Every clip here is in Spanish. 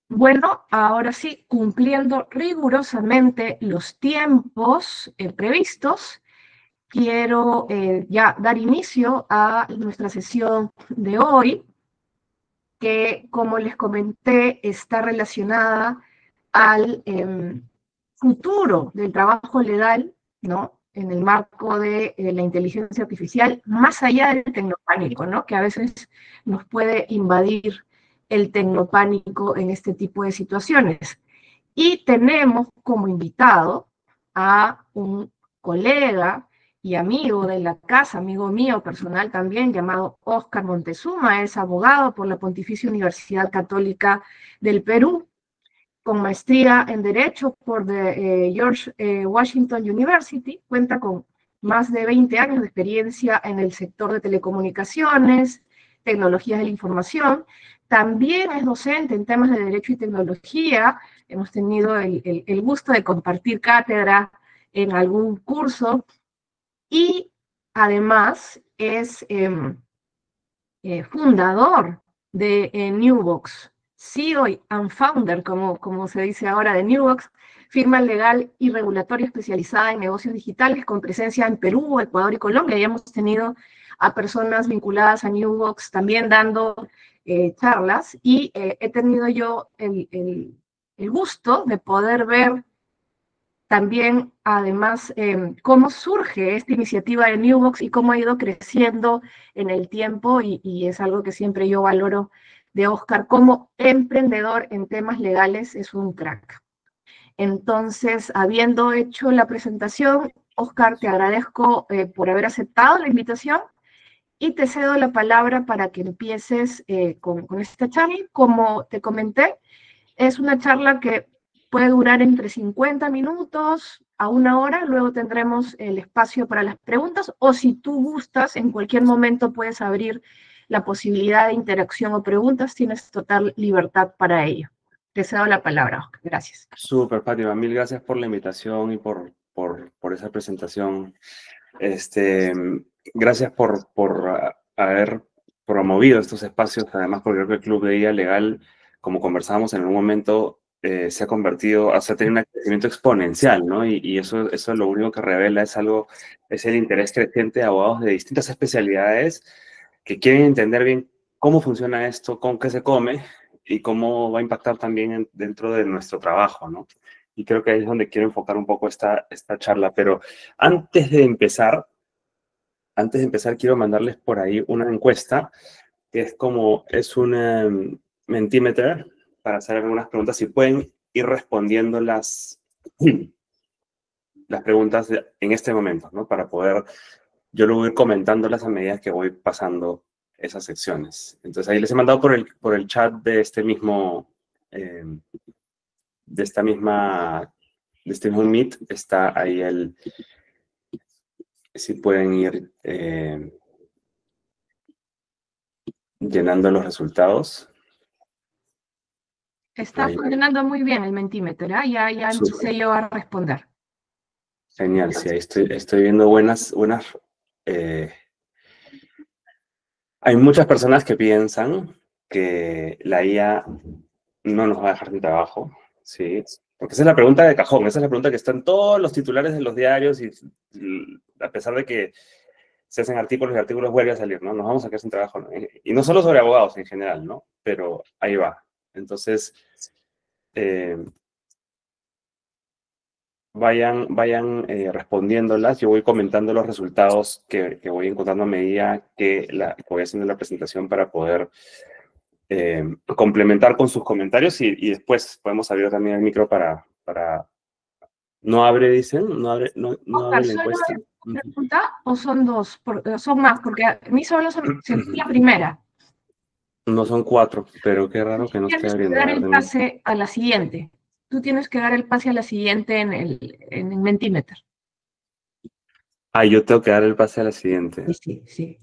Bueno, ahora sí, cumpliendo rigurosamente los tiempos previstos, quiero ya dar inicio a nuestra sesión de hoy, que, como les comenté, está relacionada al futuro del trabajo legal, ¿no? En el marco de la inteligencia artificial, más allá del tecnopánico, ¿no? Que a veces nos puede invadir el tecnopánico en este tipo de situaciones. Y tenemos como invitado a un colega y amigo de la casa, amigo mío personal también, llamado Óscar Montezuma. Es abogado por la Pontificia Universidad Católica del Perú, con maestría en Derecho por George Washington University. Cuenta con más de 20 años de experiencia en el sector de telecomunicaciones, tecnologías de la información. También es docente en temas de Derecho y Tecnología. Hemos tenido el gusto de compartir cátedra en algún curso. Y además es fundador de Newbox, CEO and founder, como se dice ahora, de Newbox, firma legal y regulatoria especializada en negocios digitales con presencia en Perú, Ecuador y Colombia. Y hemos tenido a personas vinculadas a Newbox también dando charlas, y he tenido yo el gusto de poder ver también, además, cómo surge esta iniciativa de Newbox y cómo ha ido creciendo en el tiempo, y es algo que siempre yo valoro de Óscar. Como emprendedor en temas legales es un crack. Entonces, habiendo hecho la presentación, Óscar, te agradezco por haber aceptado la invitación y te cedo la palabra para que empieces con esta charla. Como te comenté, es una charla que puede durar entre 50 minutos a una hora. Luego tendremos el espacio para las preguntas, o si tú gustas, en cualquier momento puedes abrir la posibilidad de interacción o preguntas. Tienes total libertad para ello. Te cedo la palabra, Oscar. Gracias. Súper, Fátima. Mil gracias por la invitación y por esa presentación. Gracias por haber promovido estos espacios, además porque creo que el Club de Guía Legal, como conversamos en un momento, se ha convertido, o sea, tiene un crecimiento exponencial, ¿no? Y eso lo único que revela es el interés creciente de abogados de distintas especialidades que quieren entender bien cómo funciona esto, con qué se come y cómo va a impactar también dentro de nuestro trabajo, ¿no? Y creo que ahí es donde quiero enfocar un poco esta charla. Pero antes de empezar, quiero mandarles por ahí una encuesta, que es un Mentimeter, para hacer algunas preguntas, y pueden ir respondiendo las preguntas en este momento, ¿no? Para poder, yo luego ir comentándolas a medida que voy pasando esas secciones. Entonces ahí les he mandado por el chat de este mismo, de este mismo Meet, está ahí si pueden ir llenando los resultados. Está funcionando muy bien el Mentimeter, ¿eh? Ya empecé yo a responder. Genial, sí, ahí estoy viendo buenas. Hay muchas personas que piensan que la IA no nos va a dejar sin trabajo, ¿sí? Porque esa es la pregunta de cajón, esa es la pregunta que está en todos los titulares de los diarios, y a pesar de que se hacen artículos y artículos, vuelve a salir, ¿no? Nos vamos a quedar sin trabajo, ¿no? Y no solo sobre abogados en general, ¿no? Pero ahí va. Entonces, vayan respondiéndolas. Yo voy comentando los resultados que voy encontrando a medida que voy haciendo la presentación, para poder complementar con sus comentarios, y después podemos abrir también el micro para... ¿No abre, dicen? ¿No abre la encuesta? ¿Solo una pregunta o son dos? Son más, porque a mí solo se me la primera. No, son 4, pero qué raro que no esté abriendo. Tienes que dar el pase a la siguiente. Tú tienes que dar el pase a la siguiente en el Mentimeter. Yo tengo que dar el pase a la siguiente. Sí.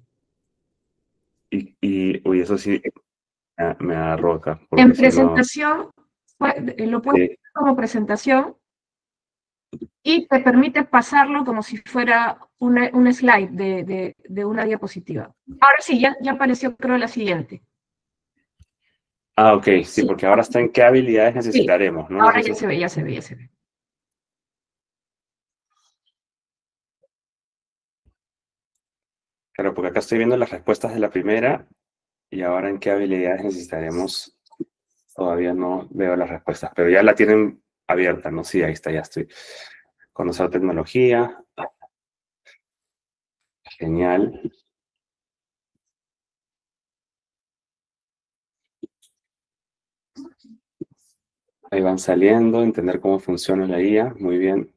Uy, eso sí me agarró acá. En presentación, lo puedes hacer como presentación y te permite pasarlo como si fuera un slide de, una diapositiva. Ahora sí, ya apareció, creo, la siguiente. Ah, ok, sí, Sí, porque ahora está en qué habilidades sí. necesitaremos, ¿no? No Ahora sé ya si... se ve, ya se ve, ya se ve. Claro, porque acá estoy viendo las respuestas de la primera y ahora en qué habilidades necesitaremos. Todavía no veo las respuestas, pero ya la tienen abierta, ¿no? Sí, ahí está, ya estoy. Conocer tecnología. Genial. Ahí van saliendo, entender cómo funciona la IA. Muy bien.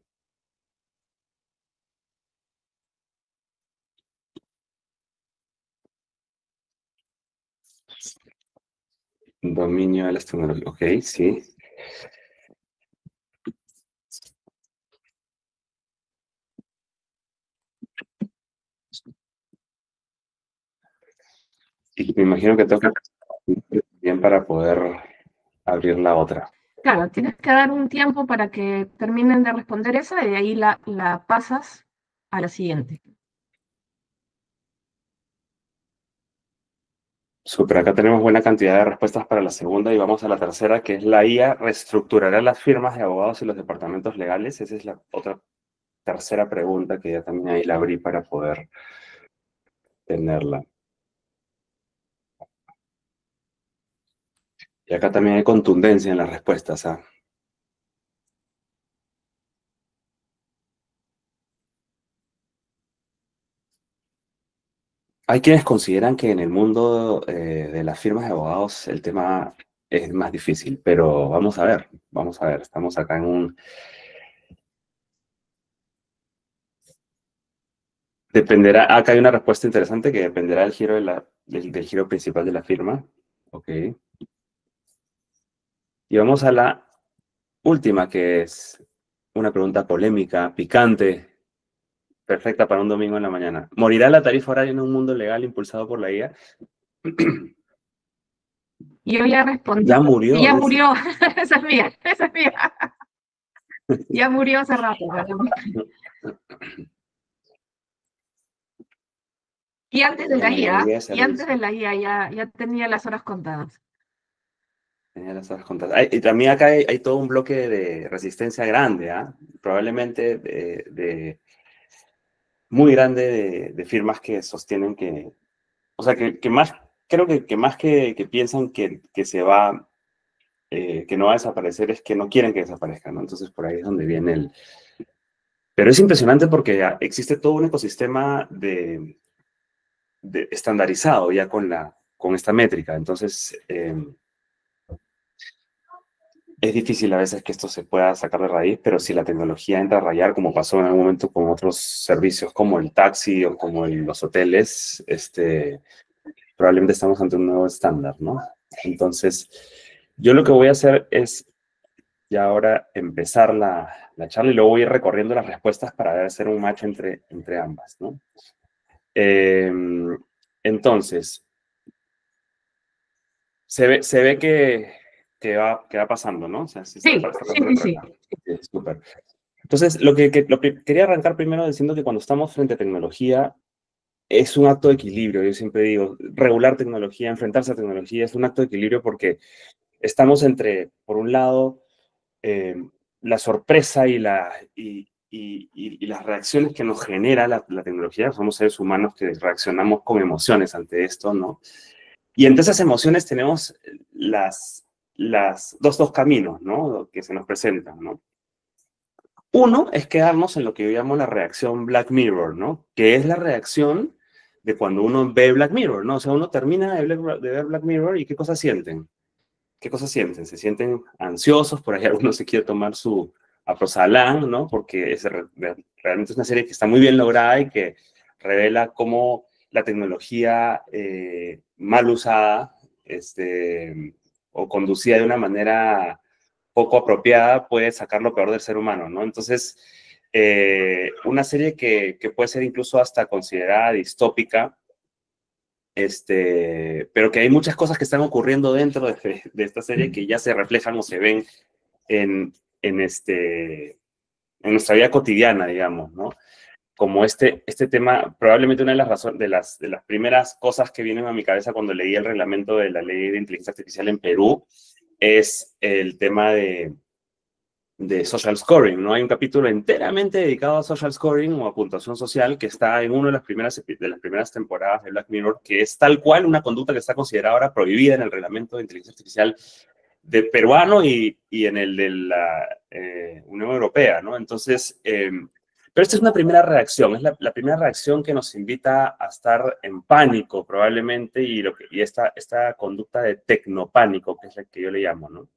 Dominio de las tecnologías. Ok, sí. Y me imagino que toca bien para poder abrir la otra. Claro, tienes que dar un tiempo para que terminen de responder esa y de ahí la pasas a la siguiente. Súper, acá tenemos buena cantidad de respuestas para la segunda y vamos a la tercera, que es la IA reestructurará las firmas de abogados y los departamentos legales. Esa es la otra tercera pregunta que ya también ahí la abrí para poder tenerla. Y acá también hay contundencia en las respuestas, ¿ah? Hay quienes consideran que en el mundo de las firmas de abogados el tema es más difícil, pero vamos a ver, estamos acá en un... Dependerá, acá hay una respuesta interesante que dependerá del giro, del giro principal de la firma. Ok. Y vamos a la última, que es una pregunta polémica, picante, perfecta para un domingo en la mañana. ¿Morirá la tarifa horaria en un mundo legal impulsado por la IA? Yo ya respondí, Ya murió, ya dice. murió, esa es mía, esa es mía. Ya murió hace rato. Y antes de La la IA, minería de y antes de servicio. la IA ya tenía las horas contadas. Tenía las horas contadas. Y también acá hay todo un bloque de resistencia grande, ¿ah? Probablemente muy grande de firmas que sostienen que, o sea, que más, creo que más que piensan que se va, que no va a desaparecer, es que no quieren que desaparezca, ¿no? Entonces por ahí es donde viene el... Pero es impresionante porque existe todo un ecosistema de estandarizado ya con esta métrica. Entonces, es difícil a veces que esto se pueda sacar de raíz, pero si la tecnología entra a rayar, como pasó en algún momento con otros servicios como el taxi o como los hoteles, probablemente estamos ante un nuevo estándar, ¿no? Entonces, yo lo que voy a hacer es ya ahora empezar la charla y luego voy a ir recorriendo las respuestas para hacer un match entre ambas, ¿no? Eh, entonces, se ve que va pasando, ¿no? O sea, sí Sí, está sí, pasando sí, por sí. acá. Sí, súper. Entonces, quería arrancar primero diciendo que cuando estamos frente a tecnología, es un acto de equilibrio. Yo siempre digo, regular tecnología, enfrentarse a tecnología, es un acto de equilibrio porque estamos entre, por un lado, la sorpresa y las reacciones que nos genera la tecnología. Somos seres humanos que reaccionamos con emociones ante esto, ¿no? Y entre esas emociones tenemos las dos caminos, ¿no? Que se nos presentan, ¿no? Uno es quedarnos en lo que yo llamo la reacción Black Mirror, ¿no? Que es la reacción de cuando uno ve Black Mirror, ¿no? O sea, uno termina de ver Black Mirror y ¿qué cosas sienten? ¿Qué cosas sienten? Se sienten ansiosos, por ahí alguno se quiere tomar su aprosalán, ¿no? Porque realmente es una serie que está muy bien lograda y que revela cómo la tecnología mal usada o conducida de una manera poco apropiada puede sacar lo peor del ser humano, ¿no? Entonces, una serie que puede ser incluso hasta considerada distópica, pero que hay muchas cosas que están ocurriendo dentro de esta serie que ya se reflejan o se ven en, en, en nuestra vida cotidiana, digamos, ¿no? como este tema, probablemente una de las razones, de las primeras cosas que vienen a mi cabeza cuando leí el reglamento de la ley de inteligencia artificial en Perú, es el tema de social scoring, ¿no? Hay un capítulo enteramente dedicado a social scoring o a puntuación social que está en una de las primeras temporadas de Black Mirror, que es tal cual una conducta que está considerada ahora prohibida en el reglamento de inteligencia artificial de peruano y en el de la Unión Europea, ¿no? Entonces, pero esta es una primera reacción, es la primera reacción que nos invita a estar en pánico probablemente y esta conducta de tecnopánico, que es la que yo le llamo, ¿no?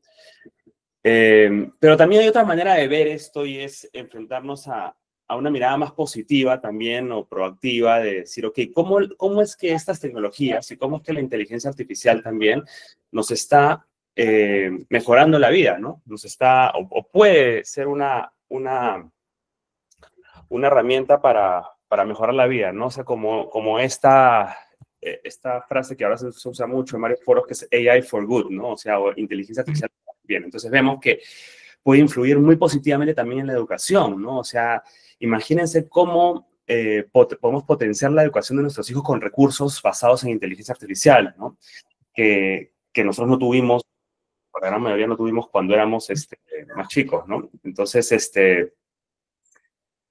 Pero también hay otra manera de ver esto y es enfrentarnos a una mirada más positiva también o proactiva de decir, ok, ¿cómo es que estas tecnologías y cómo es que la inteligencia artificial también nos está mejorando la vida, ¿no? Nos está, o puede ser una herramienta para mejorar la vida, ¿no? O sea, como esta frase que ahora se usa mucho en varios foros que es AI for good, ¿no? O sea, inteligencia artificial bien. Entonces vemos que puede influir muy positivamente también en la educación, ¿no? O sea, imagínense cómo podemos potenciar la educación de nuestros hijos con recursos basados en inteligencia artificial, ¿no? Que nosotros no tuvimos, por la gran mayoría no tuvimos cuando éramos más chicos, ¿no? Entonces,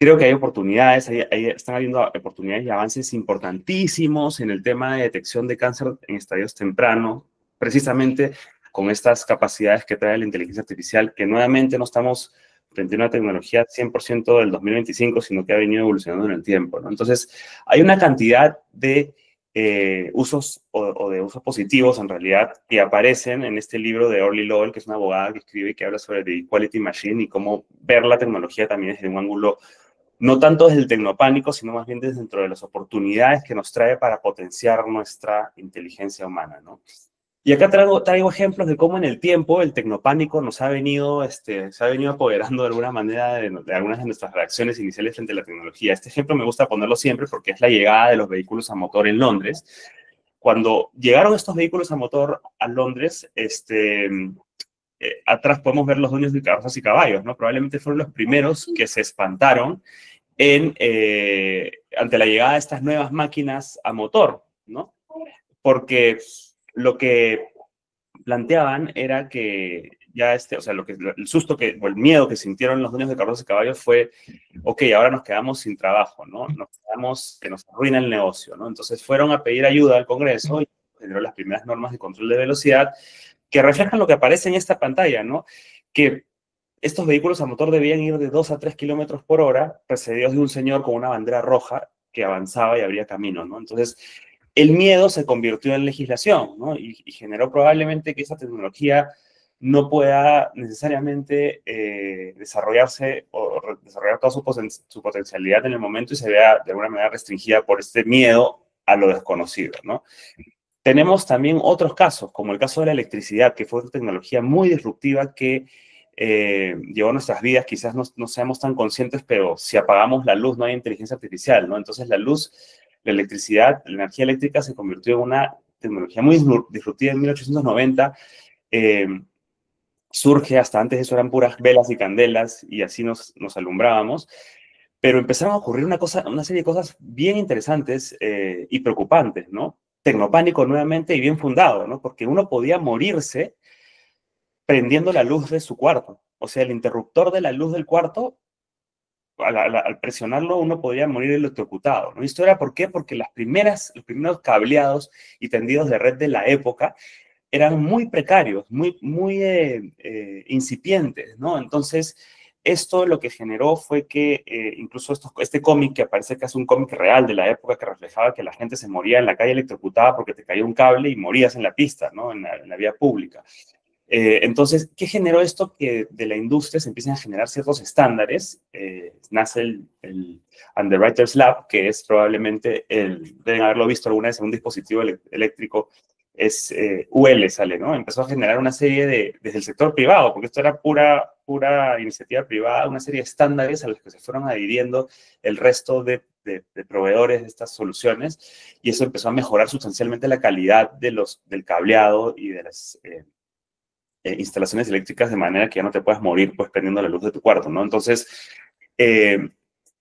creo que hay oportunidades, están habiendo oportunidades y avances importantísimos en el tema de detección de cáncer en estadios tempranos, precisamente con estas capacidades que trae la inteligencia artificial, que nuevamente no estamos frente a una tecnología 100% del 2025, sino que ha venido evolucionando en el tiempo, ¿no? Entonces, hay una cantidad de usos o de usos positivos, en realidad, que aparecen en este libro de Orly Lowell, que es una abogada que escribe y que habla sobre The Equality Machine y cómo ver la tecnología también desde un ángulo no tanto desde el tecnopánico, sino más bien desde dentro de las oportunidades que nos trae para potenciar nuestra inteligencia humana, ¿no? Y acá traigo ejemplos de cómo en el tiempo el tecnopánico nos ha venido, se ha venido apoderando de alguna manera de algunas de nuestras reacciones iniciales frente a la tecnología. Este ejemplo me gusta ponerlo siempre porque es la llegada de los vehículos a motor en Londres. Cuando llegaron estos vehículos a motor a Londres, atrás podemos ver los dueños de carrozas y caballos, ¿no? Probablemente fueron los primeros que se espantaron ante la llegada de estas nuevas máquinas a motor, ¿no? Porque lo que planteaban era que ya o sea, el susto o el miedo que sintieron los dueños de carrozas y caballos fue, ok, ahora nos quedamos sin trabajo, ¿no? Que nos arruina el negocio, ¿no? Entonces fueron a pedir ayuda al Congreso y generó las primeras normas de control de velocidad que reflejan lo que aparece en esta pantalla, ¿no? Que estos vehículos a motor debían ir de 2 a 3 kilómetros por hora, precedidos de un señor con una bandera roja que avanzaba y abría camino, ¿no? Entonces, el miedo se convirtió en legislación, ¿no? Y generó probablemente que esa tecnología no pueda necesariamente desarrollarse o desarrollar toda su potencialidad en el momento y se vea de alguna manera restringida por este miedo a lo desconocido, ¿no? Tenemos también otros casos, como el caso de la electricidad, que fue una tecnología muy disruptiva que llevó a nuestras vidas, quizás no seamos tan conscientes, pero si apagamos la luz no hay inteligencia artificial, ¿no? Entonces la luz, la electricidad, la energía eléctrica se convirtió en una tecnología muy disruptiva en 1890. Surge, hasta antes de eso eran puras velas y candelas y así nos alumbrábamos. Pero empezaron a ocurrir una serie de cosas bien interesantes y preocupantes, ¿no? Tecnopánico nuevamente y bien fundado, ¿no? Porque uno podía morirse prendiendo la luz de su cuarto. O sea, el interruptor de la luz del cuarto, al presionarlo, uno podía morir electrocutado, ¿no? ¿Y esto era por qué? Porque los primeros cableados y tendidos de red de la época eran muy precarios, muy incipientes, ¿no? Entonces, esto lo que generó fue que incluso este cómic, que parece que es un cómic real de la época, que reflejaba que la gente se moría en la calle electrocutada porque te caía un cable y morías en la pista, ¿no? En la vía pública. Entonces, ¿qué generó esto? Que de la industria se empiezan a generar ciertos estándares. Nace el Underwriters Lab, que es probablemente, deben haberlo visto alguna vez en un dispositivo eléctrico, es UL sale, ¿no? Empezó a generar una serie desde el sector privado, porque esto era pura iniciativa privada, una serie de estándares a los que se fueron adhiriendo el resto de proveedores de estas soluciones, y eso empezó a mejorar sustancialmente la calidad del cableado y de las instalaciones eléctricas, de manera que ya no te puedas morir pues prendiendo la luz de tu cuarto, ¿no? Entonces,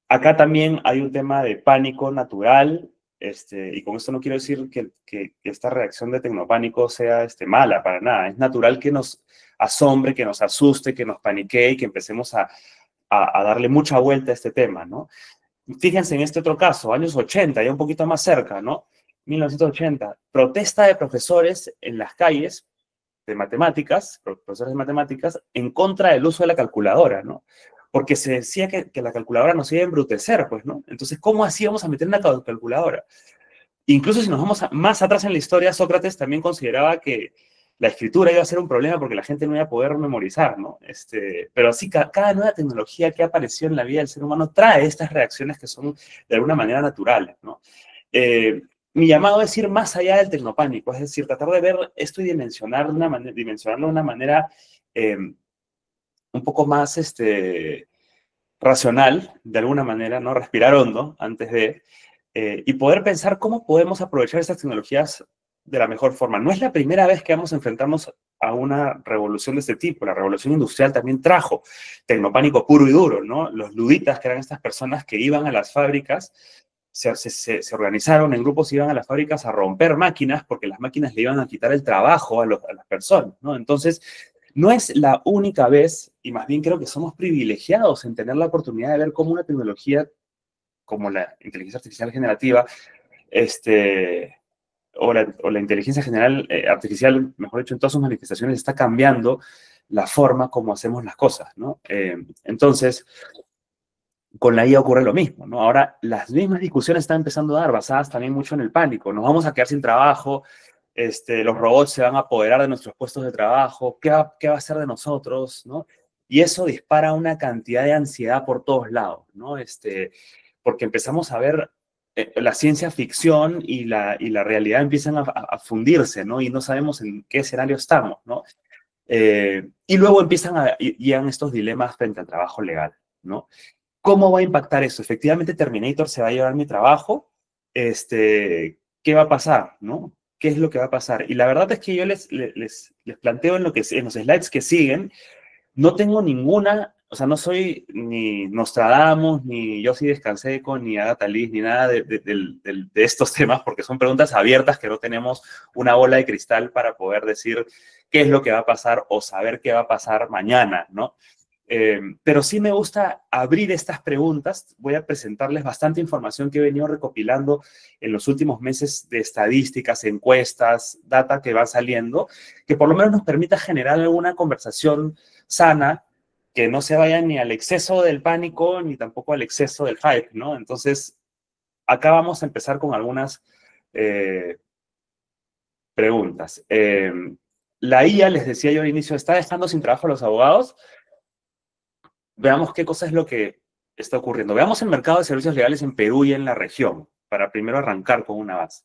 Acá también hay un tema de pánico natural, y con esto no quiero decir que esta reacción de tecnopánico sea mala, para nada. Es natural que nos asombre, que nos asuste, que nos paniquee y que empecemos a darle mucha vuelta a este tema, ¿no? Fíjense en este otro caso, años 80, ya un poquito más cerca, ¿no? 1980, protesta de profesores en las calles de matemáticas, profesores de matemáticas, en contra del uso de la calculadora, ¿no? Porque se decía que la calculadora nos iba a embrutecer, pues, ¿no? Entonces, ¿cómo hacíamos a meter una calculadora? Incluso si nos vamos más atrás en la historia, Sócrates también consideraba que la escritura iba a ser un problema porque la gente no iba a poder memorizar, ¿no? Pero así, cada nueva tecnología que apareció en la vida del ser humano trae estas reacciones que son de alguna manera naturales, ¿no? Mi llamado es ir más allá del tecnopánico, es decir, tratar de ver esto y dimensionarlo de una manera un poco más racional, de alguna manera, ¿no? Respirar hondo antes de, y poder pensar cómo podemos aprovechar estas tecnologías de la mejor forma. No es la primera vez que vamos a enfrentarnos a una revolución de este tipo. La revolución industrial también trajo tecnopánico puro y duro, ¿no? Los luditas, que eran estas personas que iban a las fábricas, se organizaron en grupos y iban a las fábricas a romper máquinas porque las máquinas le iban a quitar el trabajo a las personas, ¿no? Entonces, no es la única vez, y más bien creo que somos privilegiados en tener la oportunidad de ver cómo una tecnología como la inteligencia artificial generativa, o la inteligencia general, artificial, mejor dicho, en todas sus manifestaciones, está cambiando la forma como hacemos las cosas, ¿no? Entonces, con la IA ocurre lo mismo, ¿no? Ahora, las mismas discusiones están empezando a dar, basadas también mucho en el pánico. Nos vamos a quedar sin trabajo, los robots se van a apoderar de nuestros puestos de trabajo, ¿qué va a hacer de nosotros, ¿no? Y eso dispara una cantidad de ansiedad por todos lados, ¿no? Porque empezamos a ver la ciencia ficción y la realidad empiezan a fundirse, ¿no? Y no sabemos en qué escenario estamos, ¿no? Y luego llegan estos dilemas frente al trabajo legal, ¿no? ¿Cómo va a impactar eso? Efectivamente, Terminator se va a llevar mi trabajo. ¿Qué va a pasar? ¿No? ¿Qué es lo que va a pasar? Y la verdad es que yo les planteo en los slides que siguen, no tengo ninguna, o sea, no soy ni Nostradamus, ni Yossi Descanseco, ni Agatha Liz, ni nada de estos temas, porque son preguntas abiertas que no tenemos una bola de cristal para poder decir qué es lo que va a pasar o saber qué va a pasar mañana, ¿no? Pero sí me gusta abrir estas preguntas. Voy a presentarles bastante información que he venido recopilando en los últimos meses de estadísticas, encuestas, data que va saliendo, que por lo menos nos permita generar alguna conversación sana, que no se vaya ni al exceso del pánico ni tampoco al exceso del hype, ¿no? Entonces, acá vamos a empezar con algunas preguntas. La IA, les decía yo al inicio, ¿está dejando sin trabajo a los abogados? Veamos qué cosa es lo que está ocurriendo. Veamos el mercado de servicios legales en Perú y en la región, para primero arrancar con una base.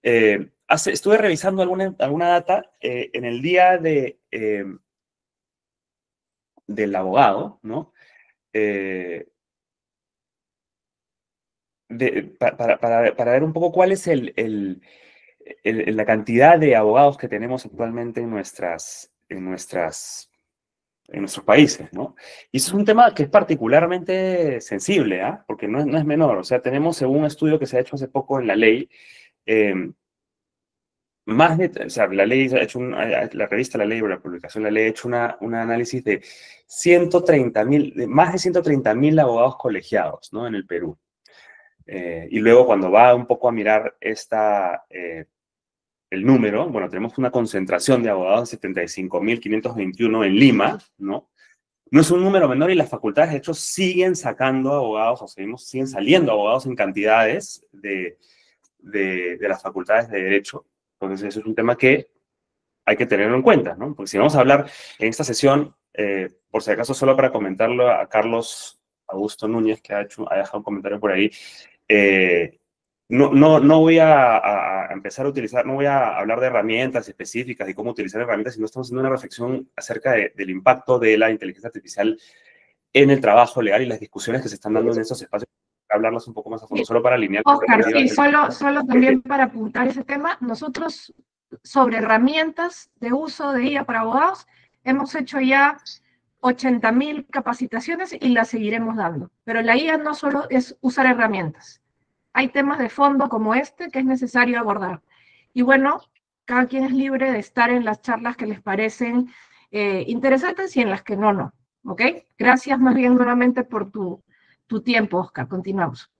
Estuve revisando alguna data en el día del abogado, ¿no? Para ver un poco cuál es la cantidad de abogados que tenemos actualmente en nuestros países, ¿no? Y eso es un tema que es particularmente sensible, ¿ah? Porque no es menor. O sea, tenemos, según un estudio que se ha hecho hace poco en la ley, o sea, la ley ha hecho la revista La Ley, o la publicación La Ley, ha hecho un análisis de más de 130.000 abogados colegiados, ¿no? En el Perú. Y luego, cuando va un poco a mirar el número, bueno, tenemos una concentración de abogados de 75.521 en Lima, ¿no? No es un número menor y las facultades, de hecho, siguen sacando abogados, o siguen saliendo abogados en cantidades de las facultades de Derecho. Entonces, eso es un tema que hay que tenerlo en cuenta, ¿no? Porque si vamos a hablar en esta sesión, por si acaso, solo para comentarlo a Carlos Augusto Núñez, que ha dejado un comentario por ahí, no voy a empezar a utilizar, no voy a hablar de herramientas específicas y cómo utilizar herramientas, sino estamos haciendo una reflexión acerca del impacto de la inteligencia artificial en el trabajo legal y las discusiones que se están dando en estos espacios. Hablarlas un poco más a fondo, solo para alinear. Oscar, sí, solo también para apuntar ese tema, nosotros sobre herramientas de uso de IA para abogados, hemos hecho ya 80.000 capacitaciones y las seguiremos dando. Pero la IA no solo es usar herramientas. Hay temas de fondo como este que es necesario abordar. Y bueno, cada quien es libre de estar en las charlas que les parecen interesantes y en las que no. ¿Ok? Gracias más bien nuevamente por tu tiempo, Oscar. Continuamos.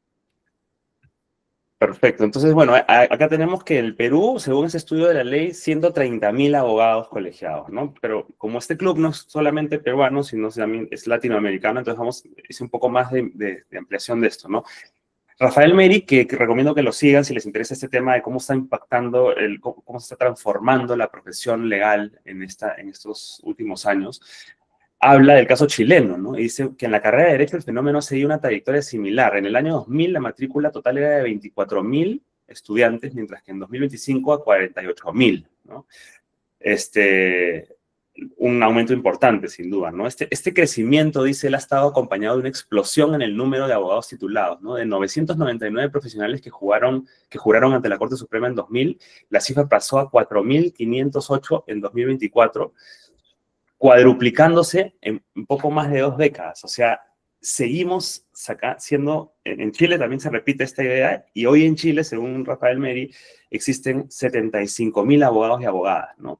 Perfecto. Entonces, bueno, acá tenemos que el Perú, según ese estudio de la ley, 130.000 abogados colegiados, ¿no? Pero como este club no es solamente peruano, sino también es latinoamericano, entonces hice un poco más de ampliación de esto, ¿no? Rafael Meri, que recomiendo que lo sigan si les interesa este tema de cómo está impactando, cómo se está transformando la profesión legal en estos últimos años, habla del caso chileno, ¿no? Y dice que en la carrera de Derecho el fenómeno seguía una trayectoria similar. En el año 2000 la matrícula total era de 24.000 estudiantes, mientras que en 2025 a 48.000, ¿no? Un aumento importante, sin duda, ¿no? Este crecimiento, dice él, ha estado acompañado de una explosión en el número de abogados titulados, ¿no? De 999 profesionales que juraron ante la Corte Suprema en 2000, la cifra pasó a 4.508 en 2024, cuadruplicándose en un poco más de 2 décadas. O sea, seguimos siendo, en Chile también se repite esta idea, y hoy en Chile, según Rafael Meri, existen 75.000 abogados y abogadas, ¿no?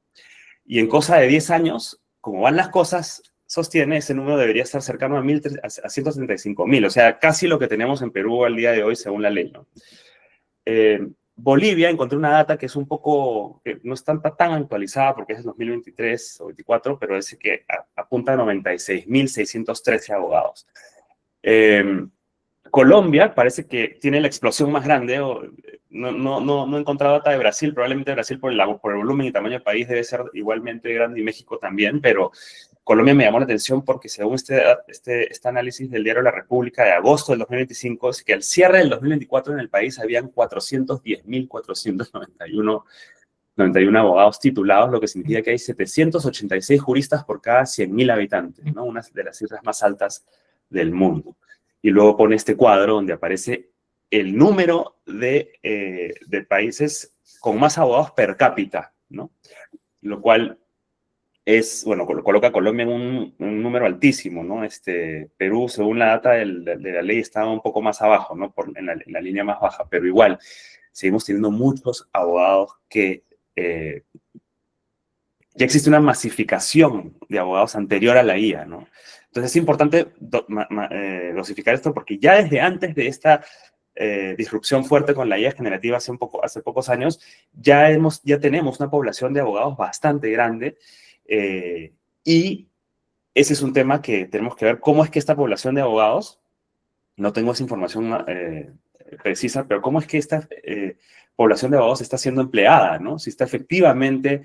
Y en cosa de 10 años, como van las cosas, sostiene, ese número debería estar cercano a 135.000, o sea, casi lo que tenemos en Perú al día de hoy, según la ley, ¿no? Bolivia, encontré una data que es un poco, que no está tan actualizada porque es 2023 o 24, pero es que apunta a 96.613 abogados. Colombia parece que tiene la explosión más grande. No he encontrado data de Brasil, probablemente Brasil por el volumen y tamaño del país debe ser igualmente grande, y México también, pero Colombia me llamó la atención porque según este análisis del diario La República de agosto del 2025, es que al cierre del 2024 en el país habían 410.491 abogados titulados, lo que significa que hay 786 juristas por cada 100.000 habitantes, ¿no? Una de las cifras más altas del mundo. Y luego pone este cuadro donde aparece el número de países con más abogados per cápita, ¿no? Lo cual es, bueno, coloca a Colombia en un número altísimo, ¿no? Perú, según la data de la ley, estaba un poco más abajo, ¿no? En la línea más baja, pero igual, seguimos teniendo muchos abogados que ya existe una masificación de abogados anterior a la IA, ¿no? Entonces es importante dosificar esto porque ya desde antes de esta disrupción fuerte con la IA generativa hace pocos años, ya tenemos una población de abogados bastante grande, y ese es un tema que tenemos que ver cómo es que esta población de abogados, no tengo esa información precisa, pero cómo es que esta población de abogados está siendo empleada, ¿no? Si está efectivamente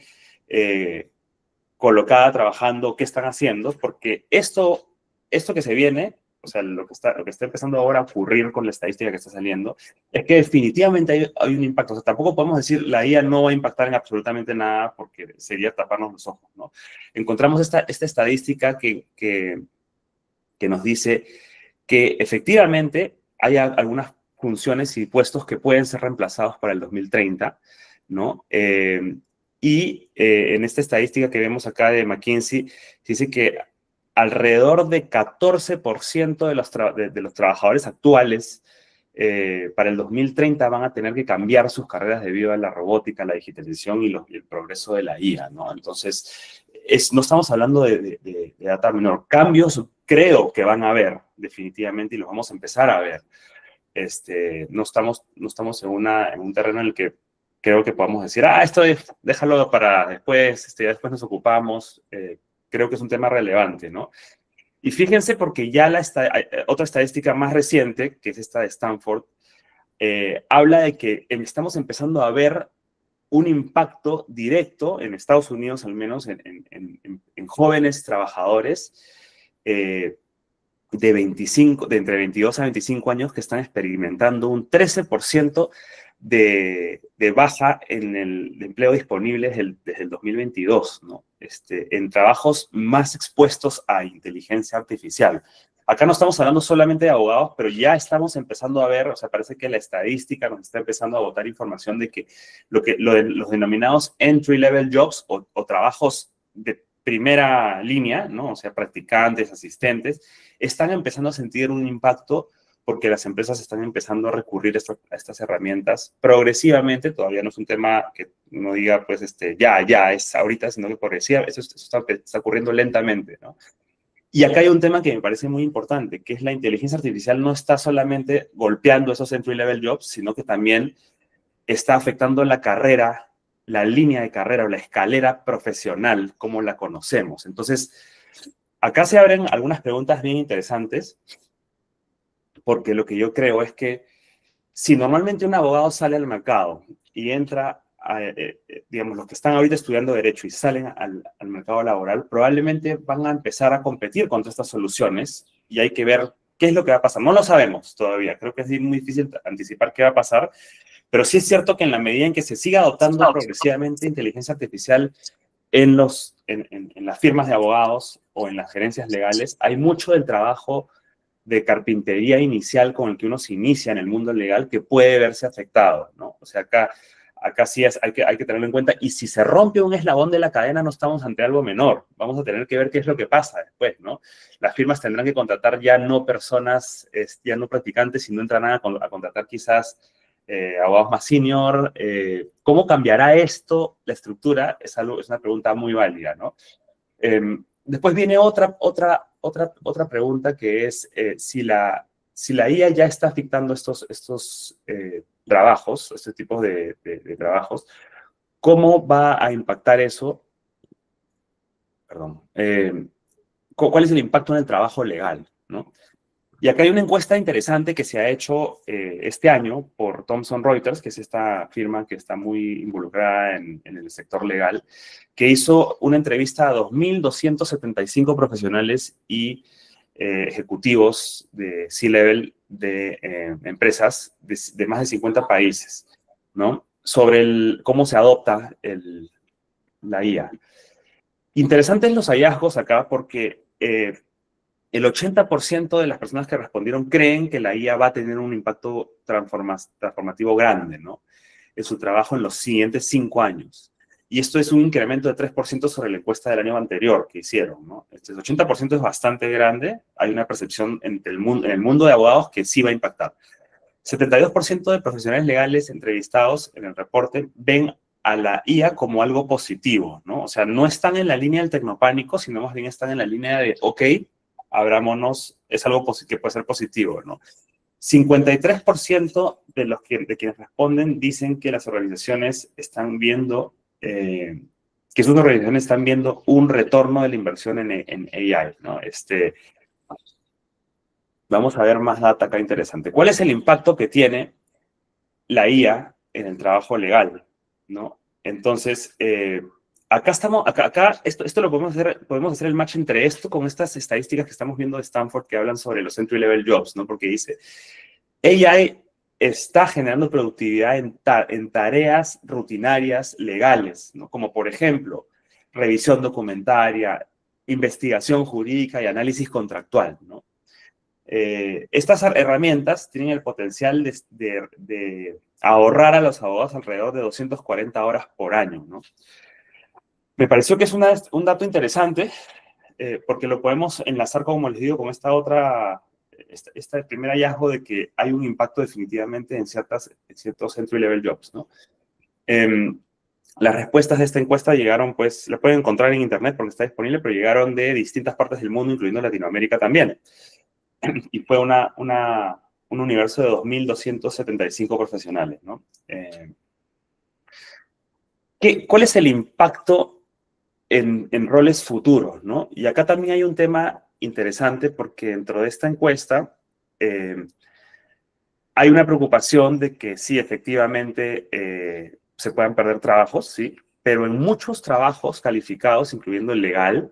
colocada, trabajando, qué están haciendo, porque esto que se viene, o sea, lo que está empezando ahora a ocurrir con la estadística que está saliendo, es que definitivamente hay un impacto. O sea, tampoco podemos decir la IA no va a impactar en absolutamente nada porque sería taparnos los ojos, ¿no? Encontramos esta estadística que nos dice que efectivamente hay algunas funciones y puestos que pueden ser reemplazados para el 2030, ¿no? En esta estadística que vemos acá de McKinsey, dice que alrededor de 14% de los trabajadores actuales para el 2030 van a tener que cambiar sus carreras debido a la robótica, la digitalización y el progreso de la IA, ¿no? Entonces, no estamos hablando de data menor. Cambios creo que van a haber definitivamente y los vamos a empezar a ver. No estamos en un terreno en el que creo que podamos decir, esto déjalo para después, después nos ocupamos. Creo que es un tema relevante, ¿no? Y fíjense porque ya otra estadística más reciente, que es esta de Stanford, habla de que estamos empezando a ver un impacto directo, en Estados Unidos al menos, en jóvenes trabajadores de entre 22 a 25 años que están experimentando un 13% de baja en el empleo disponible desde el 2022, ¿no? En trabajos más expuestos a inteligencia artificial. Acá no estamos hablando solamente de abogados, pero ya estamos empezando a ver, o sea, parece que la estadística nos está empezando a botar información de que los denominados entry-level jobs o trabajos primera línea, ¿no? O sea, practicantes, asistentes, están empezando a sentir un impacto porque las empresas están empezando a recurrir a estas herramientas progresivamente. Todavía no es un tema que uno diga, pues, ya es ahorita, sino que progresiva, eso está ocurriendo lentamente, ¿no? Y acá hay un tema que me parece muy importante, que es la inteligencia artificial no está solamente golpeando esos entry-level jobs, sino que también está afectando la carrera, la línea de carrera o la escalera profesional, como la conocemos. Entonces, acá se abren algunas preguntas bien interesantes, porque lo que yo creo es que si normalmente un abogado sale al mercado y entra, digamos, los que están ahorita estudiando Derecho y salen al mercado laboral, probablemente van a empezar a competir contra estas soluciones y hay que ver qué es lo que va a pasar. No lo sabemos todavía, creo que es muy difícil anticipar qué va a pasar, pero sí es cierto que en la medida en que se siga adoptando progresivamente inteligencia artificial en las firmas de abogados o en las gerencias legales, hay mucho del trabajo de carpintería inicial con el que uno se inicia en el mundo legal que puede verse afectado, ¿no? O sea, acá sí hay que tenerlo en cuenta. Y si se rompe un eslabón de la cadena, no estamos ante algo menor. Vamos a tener que ver qué es lo que pasa después, ¿no? Las firmas tendrán que contratar ya no personas, ya no practicantes, sino entrarán a contratar quizás abogados más senior. ¿Cómo cambiará esto, la estructura? Es una pregunta muy válida, ¿no? Después viene otra pregunta que es si la IA ya está afectando estos trabajos, este tipo de trabajos, ¿cómo va a impactar eso? Perdón. ¿Cuál es el impacto en el trabajo legal, ¿no? Y acá hay una encuesta interesante que se ha hecho este año por Thomson Reuters, que es esta firma que está muy involucrada en el sector legal, que hizo una entrevista a 2.275 profesionales y ejecutivos de C-Level de empresas de más de 50 países, ¿no? Sobre cómo se adopta la IA. Interesantes los hallazgos acá porque el 80% de las personas que respondieron creen que la IA va a tener un impacto transformativo grande, ¿no? En su trabajo en los siguientes 5 años. Y esto es un incremento de 3% sobre la encuesta del año anterior que hicieron, ¿no? Este 80% es bastante grande. Hay una percepción en el mundo de abogados que sí va a impactar. 72% de profesionales legales entrevistados en el reporte ven a la IA como algo positivo, ¿no? O sea, no están en la línea del tecnopánico, sino más bien están en la línea de, ok, abrámonos, es algo que puede ser positivo, ¿no? 53% de quienes responden dicen que las organizaciones están viendo, que sus organizaciones están viendo un retorno de la inversión en AI, ¿no? Vamos a ver más data acá interesante. ¿Cuál es el impacto que tiene la IA en el trabajo legal, ¿no? Entonces, esto lo podemos hacer el match entre esto con estas estadísticas que estamos viendo de Stanford que hablan sobre los entry-level jobs, ¿no? Porque dice, AI está generando productividad en tareas rutinarias legales, ¿no? Como por ejemplo, revisión documentaria, investigación jurídica y análisis contractual, ¿no? Estas herramientas tienen el potencial de ahorrar a los abogados alrededor de 240 horas por año, ¿no? Me pareció que es un dato interesante porque lo podemos enlazar, como les digo, con este primer hallazgo de que hay un impacto definitivamente en ciertos entry-level jobs, ¿no? Las respuestas de esta encuesta llegaron, pues, la pueden encontrar en internet porque está disponible, pero llegaron de distintas partes del mundo, incluyendo Latinoamérica también. Y fue un universo de 2.275 profesionales, ¿no? ¿Cuál es el impacto en roles futuros, ¿no? Y acá también hay un tema interesante porque dentro de esta encuesta hay una preocupación de que sí, efectivamente, se puedan perder trabajos, sí, pero en muchos trabajos calificados, incluyendo el legal,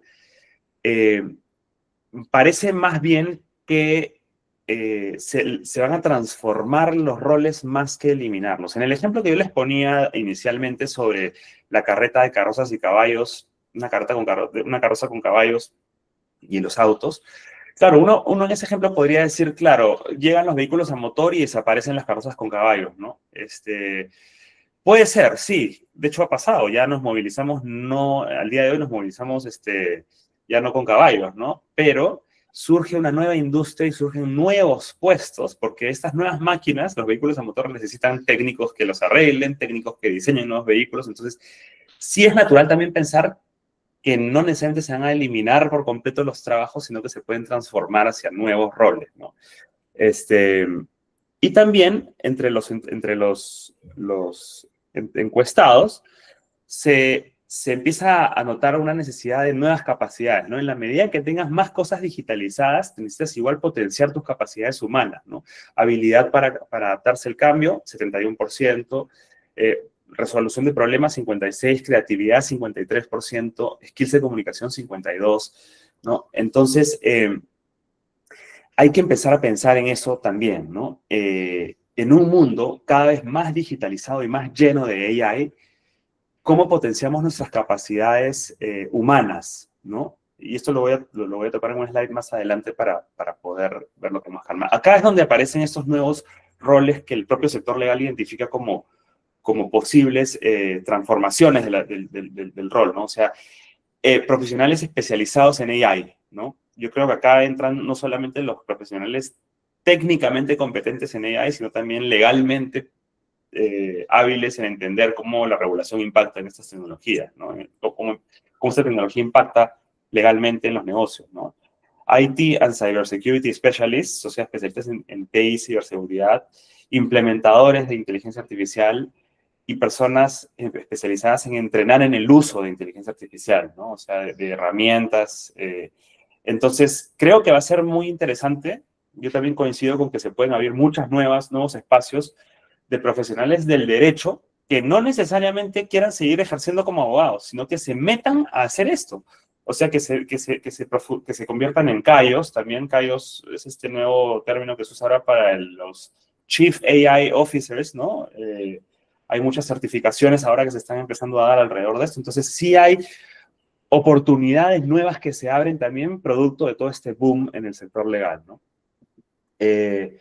parece más bien que se van a transformar los roles más que eliminarlos. En el ejemplo que yo les ponía inicialmente sobre la carreta de carrozas y caballos, una carroza con caballos y los autos, claro, uno en ese ejemplo podría decir, claro, llegan los vehículos a motor y desaparecen las carrozas con caballos, ¿no? Puede ser, sí. De hecho, ha pasado. Ya nos movilizamos, no, al día de hoy nos movilizamos ya no con caballos, ¿no? Pero surge una nueva industria y surgen nuevos puestos, porque estas nuevas máquinas, los vehículos a motor, necesitan técnicos que los arreglen, técnicos que diseñen nuevos vehículos. Entonces, sí es natural también pensar que no necesariamente se van a eliminar por completo los trabajos, sino que se pueden transformar hacia nuevos roles, ¿no? Y también entre los encuestados se empieza a notar una necesidad de nuevas capacidades, ¿no? En la medida que tengas más cosas digitalizadas, necesitas igual potenciar tus capacidades humanas, ¿no? Habilidad para adaptarse al cambio, 71%, resolución de problemas, 56%, creatividad, 53%, skills de comunicación, 52%, ¿no? Entonces, hay que empezar a pensar en eso también, ¿no? En un mundo cada vez más digitalizado y más lleno de AI, ¿cómo potenciamos nuestras capacidades humanas, ¿no? Y esto lo voy a tocar en un slide más adelante para poder verlo con más calma. Acá es donde aparecen estos nuevos roles que el propio sector legal identifica como posibles transformaciones del rol, ¿no? O sea, profesionales especializados en AI, ¿no? Yo creo que acá entran no solamente los profesionales técnicamente competentes en AI, sino también legalmente hábiles en entender cómo la regulación impacta en estas tecnologías, ¿no? Cómo esta tecnología impacta legalmente en los negocios, ¿no? IT and Cybersecurity Specialists, o sea, especialistas en TI y ciberseguridad, implementadores de inteligencia artificial y personas especializadas en entrenar en el uso de inteligencia artificial, ¿no? O sea, de herramientas. Entonces, creo que va a ser muy interesante. Yo también coincido con que se pueden abrir nuevos espacios de profesionales del derecho que no necesariamente quieran seguir ejerciendo como abogados, sino que se metan a hacer esto. O sea, que se conviertan en CAIOs. También CAIOs es este nuevo término que se usa ahora para los Chief AI Officers, ¿no? Hay muchas certificaciones ahora que se están empezando a dar alrededor de esto. Entonces, sí hay oportunidades nuevas que se abren también producto de todo este boom en el sector legal, ¿no? En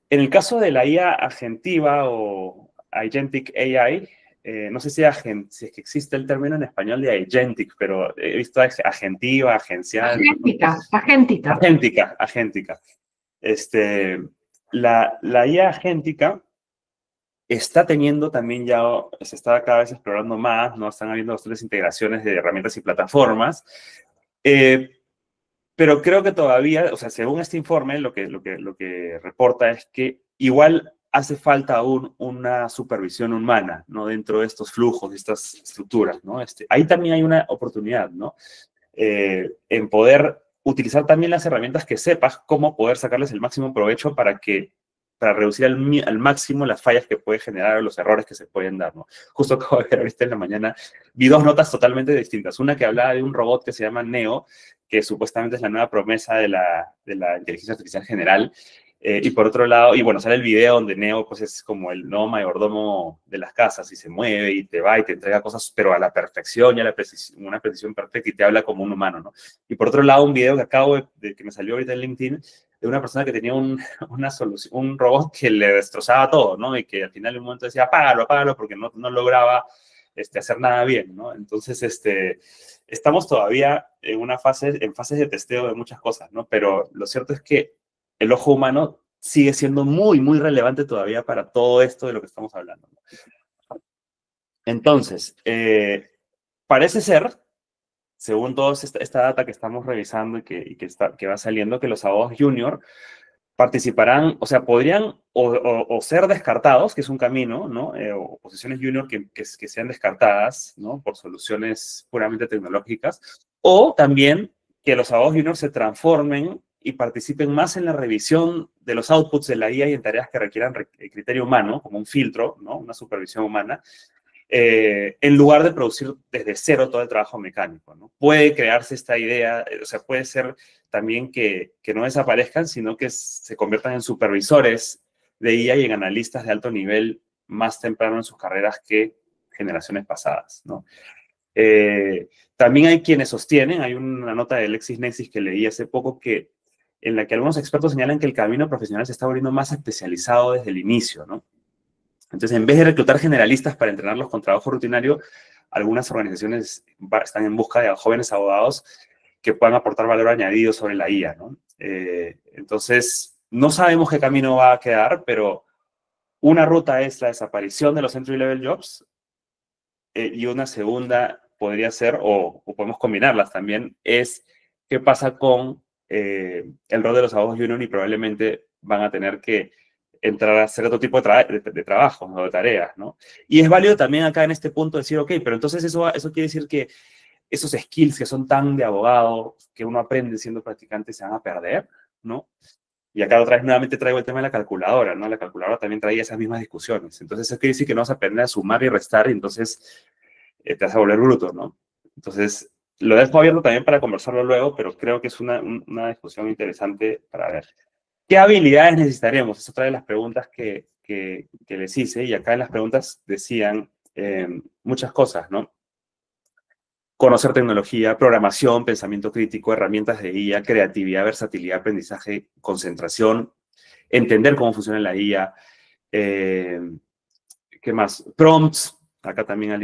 el caso de la IA agentiva o Agentic AI, no sé si es que existe el término en español de agentic, pero he visto agentiva, agencial. Agéntica. La IA agéntica está teniendo también ya, se está cada vez explorando más, ¿no? Están habiendo bastantes integraciones de herramientas y plataformas, pero creo que todavía, o sea, según este informe, lo que reporta es que igual hace falta aún una supervisión humana, ¿no? Dentro de estos flujos, de estas estructuras, ¿no? Ahí también hay una oportunidad, ¿no? En poder utilizar también las herramientas que sepas cómo poder sacarles el máximo provecho para reducir al máximo las fallas que puede generar o los errores que se pueden dar, ¿no? Justo acabo de ver ahorita en la mañana, vi dos notas totalmente distintas. Una que hablaba de un robot que se llama Neo, que supuestamente es la nueva promesa de la inteligencia artificial general. Y por otro lado, y bueno, sale el video donde Neo pues es como el nuevo mayordomo de las casas y se mueve y te va y te entrega cosas, pero a la perfección y a una precisión perfecta y te habla como un humano, ¿no? Y por otro lado, un video que que me salió ahorita en LinkedIn de una persona que tenía un robot que le destrozaba todo, ¿no? Y que al final en un momento decía, apágalo, porque no lograba hacer nada bien, ¿no? Entonces, estamos todavía en fases de testeo de muchas cosas, ¿no? Pero lo cierto es que el ojo humano sigue siendo muy, muy relevante todavía para todo esto de lo que estamos hablando, ¿no? Entonces, parece ser, según toda esta data que estamos revisando y que va saliendo, que los abogados junior participarán, o sea, podrían o ser descartados, que es un camino, ¿no? O posiciones junior que sean descartadas, ¿no? Por soluciones puramente tecnológicas, o también que los abogados junior se transformen y participen más en la revisión de los outputs de la IA y en tareas que requieran criterio humano, como un filtro, ¿no? Una supervisión humana, en lugar de producir desde cero todo el trabajo mecánico, ¿no? Puede crearse esta idea, o sea, puede ser también que no desaparezcan, sino que se conviertan en supervisores de IA y en analistas de alto nivel más temprano en sus carreras que generaciones pasadas, ¿no? También hay quienes sostienen, hay una nota de LexisNexis que leí hace poco en la que algunos expertos señalan que el camino profesional se está volviendo más especializado desde el inicio, ¿no? Entonces, en vez de reclutar generalistas para entrenarlos con trabajo rutinario, algunas organizaciones están en busca de jóvenes abogados que puedan aportar valor añadido sobre la IA, ¿no? Entonces, no sabemos qué camino va a quedar, pero una ruta es la desaparición de los entry-level jobs, y una segunda podría ser, o podemos combinarlas también, es qué pasa con el rol de los abogados junior, y probablemente van a tener que entrar a hacer otro tipo de trabajos o de tareas, ¿no? Y es válido también acá en este punto decir, ok, pero entonces eso quiere decir que esos skills que son tan de abogado, que uno aprende siendo practicante, se van a perder, ¿no? Y acá otra vez nuevamente traigo el tema de la calculadora, ¿no? La calculadora también traía esas mismas discusiones. Entonces, eso quiere decir que no vas a aprender a sumar y restar, y entonces te vas a volver bruto, ¿no? Entonces, lo dejo abierto también para conversarlo luego, pero creo que es una discusión interesante para ver. ¿Qué habilidades necesitaremos? Es otra de las preguntas que les hice, y acá en las preguntas decían muchas cosas, ¿no? Conocer tecnología, programación, pensamiento crítico, herramientas de IA, creatividad, versatilidad, aprendizaje, concentración, entender cómo funciona la IA, ¿qué más? Prompts. Acá también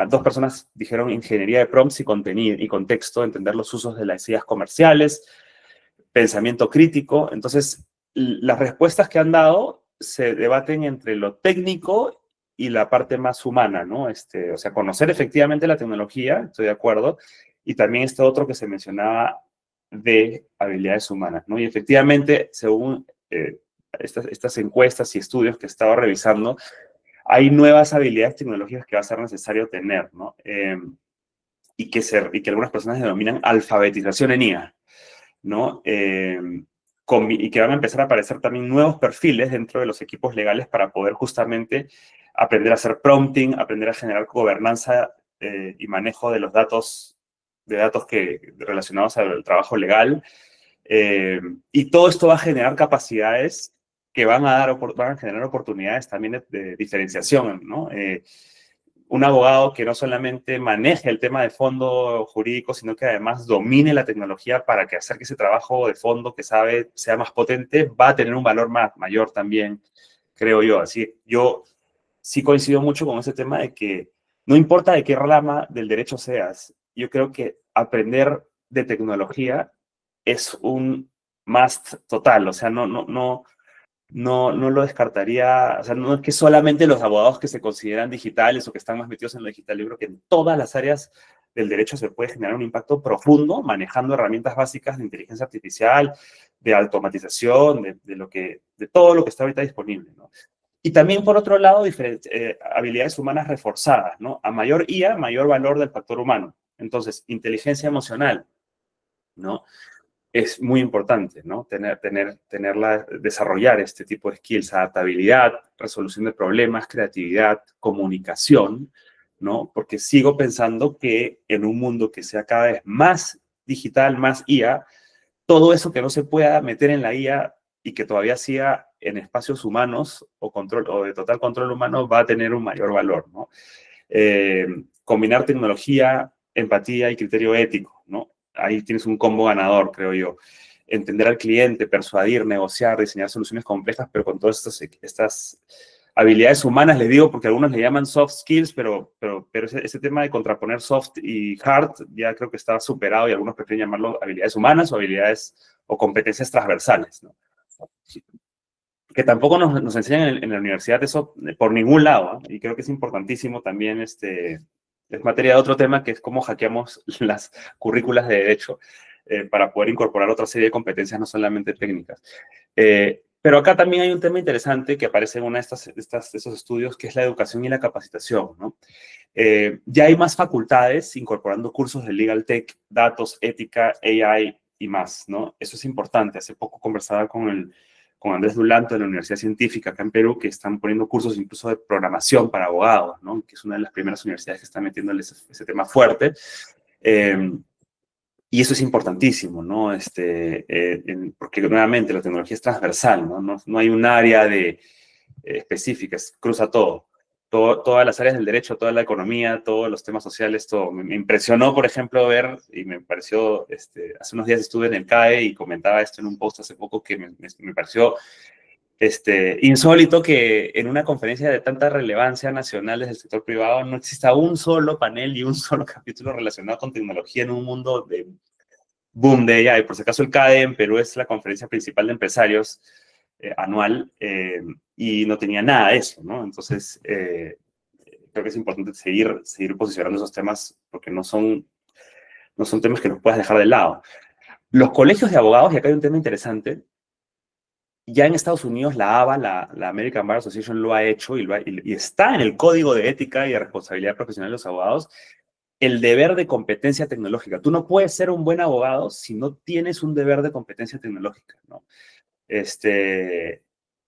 dos personas dijeron ingeniería de prompts y contenido y contexto, entender los usos de las ideas comerciales, pensamiento crítico. Entonces, las respuestas que han dado se debaten entre lo técnico y la parte más humana, ¿no? O sea, conocer efectivamente la tecnología, estoy de acuerdo, y también este otro que se mencionaba de habilidades humanas, ¿no? Y efectivamente, según estas encuestas y estudios que he estado revisando, hay nuevas habilidades tecnológicas que va a ser necesario tener, ¿no? Y que algunas personas denominan alfabetización en IA, ¿no? Y que van a empezar a aparecer también nuevos perfiles dentro de los equipos legales para poder justamente aprender a hacer prompting, aprender a generar gobernanza y manejo de los datos, relacionados al trabajo legal. Y todo esto va a generar capacidades que van a generar oportunidades también de diferenciación, ¿no? Un abogado que no solamente maneje el tema de fondo jurídico, sino que además domine la tecnología para que hacer que ese trabajo de fondo que sabe sea más potente, va a tener un valor mayor también, creo yo. Así, yo sí coincido mucho con ese tema de que no importa de qué rama del derecho seas, yo creo que aprender de tecnología es un must total. O sea, no lo descartaría. O sea, no es que solamente los abogados que se consideran digitales o que están más metidos en lo digital. Yo creo que en todas las áreas del derecho se puede generar un impacto profundo manejando herramientas básicas de inteligencia artificial, de automatización, de todo lo que está ahorita disponible, ¿no? Y también, por otro lado, habilidades humanas reforzadas, ¿no? A mayor IA, mayor valor del factor humano. Entonces, inteligencia emocional, ¿no? Es muy importante, ¿no? Desarrollar este tipo de skills, adaptabilidad, resolución de problemas, creatividad, comunicación, ¿no? Porque sigo pensando que en un mundo que sea cada vez más digital, más IA, todo eso que no se pueda meter en la IA y que todavía siga en espacios humanos o de total control humano va a tener un mayor valor, ¿no? Combinar tecnología, empatía y criterio ético, ¿no? Ahí tienes un combo ganador, creo yo. Entender al cliente, persuadir, negociar, diseñar soluciones complejas, pero con todas estas habilidades humanas, les digo, porque algunos le llaman soft skills, pero ese tema de contraponer soft y hard ya creo que está superado, y algunos prefieren llamarlo habilidades humanas o habilidades o competencias transversales, ¿no? Que tampoco nos enseñan en la universidad eso por ningún lado, ¿eh? Y creo que es importantísimo también, es materia de otro tema, que es cómo hackeamos las currículas de derecho para poder incorporar otra serie de competencias, no solamente técnicas. Pero acá también hay un tema interesante que aparece en uno de esos estudios, que es la educación y la capacitación, ¿no? Ya hay más facultades incorporando cursos de Legal Tech, datos, ética, AI y más, ¿no? Eso es importante. Hace poco conversaba con Andrés Dulanto de la Universidad Científica acá en Perú, que están poniendo cursos incluso de programación para abogados, ¿no? Que es una de las primeras universidades que están metiéndole ese tema fuerte. Y eso es importantísimo, ¿no? Porque nuevamente la tecnología es transversal, ¿no? No hay un área específica, cruza todo. Todas las áreas del derecho, toda la economía, todos los temas sociales, todo. Me impresionó, por ejemplo, ver, y me pareció, hace unos días estuve en el CAE y comentaba esto en un post hace poco, que me pareció Insólito que en una conferencia de tanta relevancia nacional desde el sector privado no exista un solo panel y un solo capítulo relacionado con tecnología en un mundo de boom de ella. Y por si acaso el CADE en Perú es la conferencia principal de empresarios anual y no tenía nada de eso, ¿no? Entonces, creo que es importante seguir posicionando esos temas porque no son temas que los puedas dejar de lado. Los colegios de abogados, y acá hay un tema interesante, ya en Estados Unidos la ABA, la American Bar Association, lo ha hecho y está en el Código de Ética y de Responsabilidad Profesional de los Abogados el deber de competencia tecnológica. Tú no puedes ser un buen abogado si no tienes un deber de competencia tecnológica, ¿no?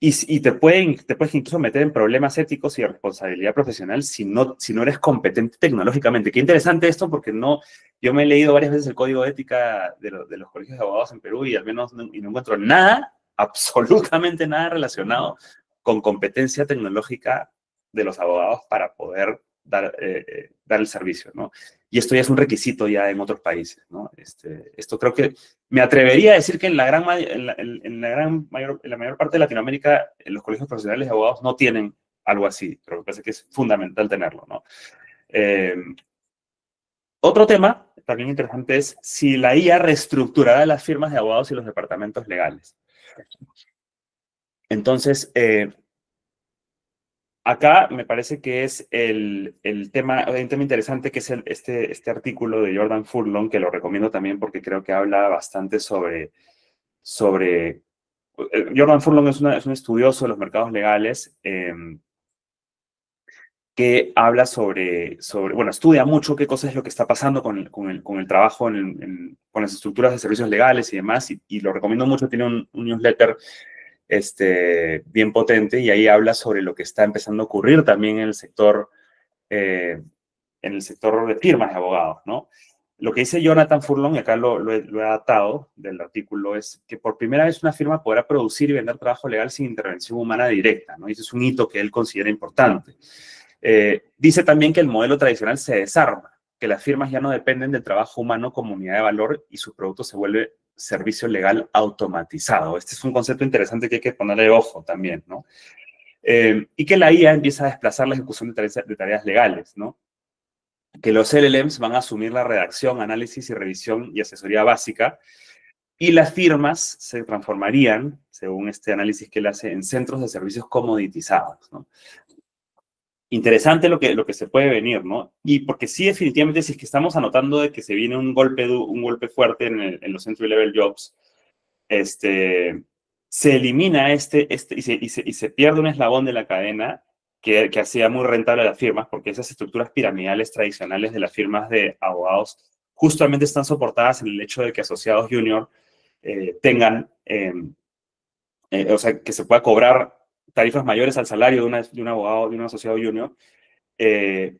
Y te puedes incluso meter en problemas éticos y de responsabilidad profesional si no eres competente tecnológicamente. Qué interesante esto porque yo me he leído varias veces el Código de Ética de los colegios de abogados en Perú y al menos no encuentro nada, absolutamente nada relacionado con competencia tecnológica de los abogados para poder dar el servicio, ¿no? Y esto ya es un requisito ya en otros países, ¿no? Esto creo que me atrevería a decir que en la mayor parte de Latinoamérica los colegios profesionales de abogados no tienen algo así, pero me parece que es fundamental tenerlo, ¿no? Otro tema también interesante es si la IA reestructurará las firmas de abogados y los departamentos legales. Entonces, acá me parece que es un tema interesante que es este artículo de Jordan Furlong, que lo recomiendo también porque creo que habla bastante sobre Jordan Furlong es un estudioso de los mercados legales que habla bueno, estudia mucho qué cosa es lo que está pasando con el trabajo con las estructuras de servicios legales y demás, y lo recomiendo mucho, tiene un newsletter bien potente, y ahí habla sobre lo que está empezando a ocurrir también en el sector de firmas de abogados, ¿no? Lo que dice Jonathan Furlong, y acá lo he adaptado del artículo, es que por primera vez una firma podrá producir y vender trabajo legal sin intervención humana directa, ¿no? Y ese es un hito que él considera importante. Dice también que el modelo tradicional se desarma, que las firmas ya no dependen del trabajo humano como unidad de valor y su producto se vuelve servicio legal automatizado. Este es un concepto interesante que hay que ponerle ojo también, ¿no? Y que la IA empieza a desplazar la ejecución de tareas legales, ¿no? Que los LLMs van a asumir la redacción, análisis y revisión y asesoría básica, y las firmas se transformarían, según este análisis que él hace, en centros de servicios comoditizados, ¿no? Interesante lo que se puede venir, ¿no? Y porque sí, definitivamente, si es que estamos anotando de que se viene un golpe fuerte en los entry-level jobs, se elimina y se pierde un eslabón de la cadena que hacía muy rentable a las firmas, porque esas estructuras piramidales tradicionales de las firmas de abogados justamente están soportadas en el hecho de que asociados junior tengan, o sea, que se pueda cobrar tarifas mayores al salario de un abogado, de un asociado junior, se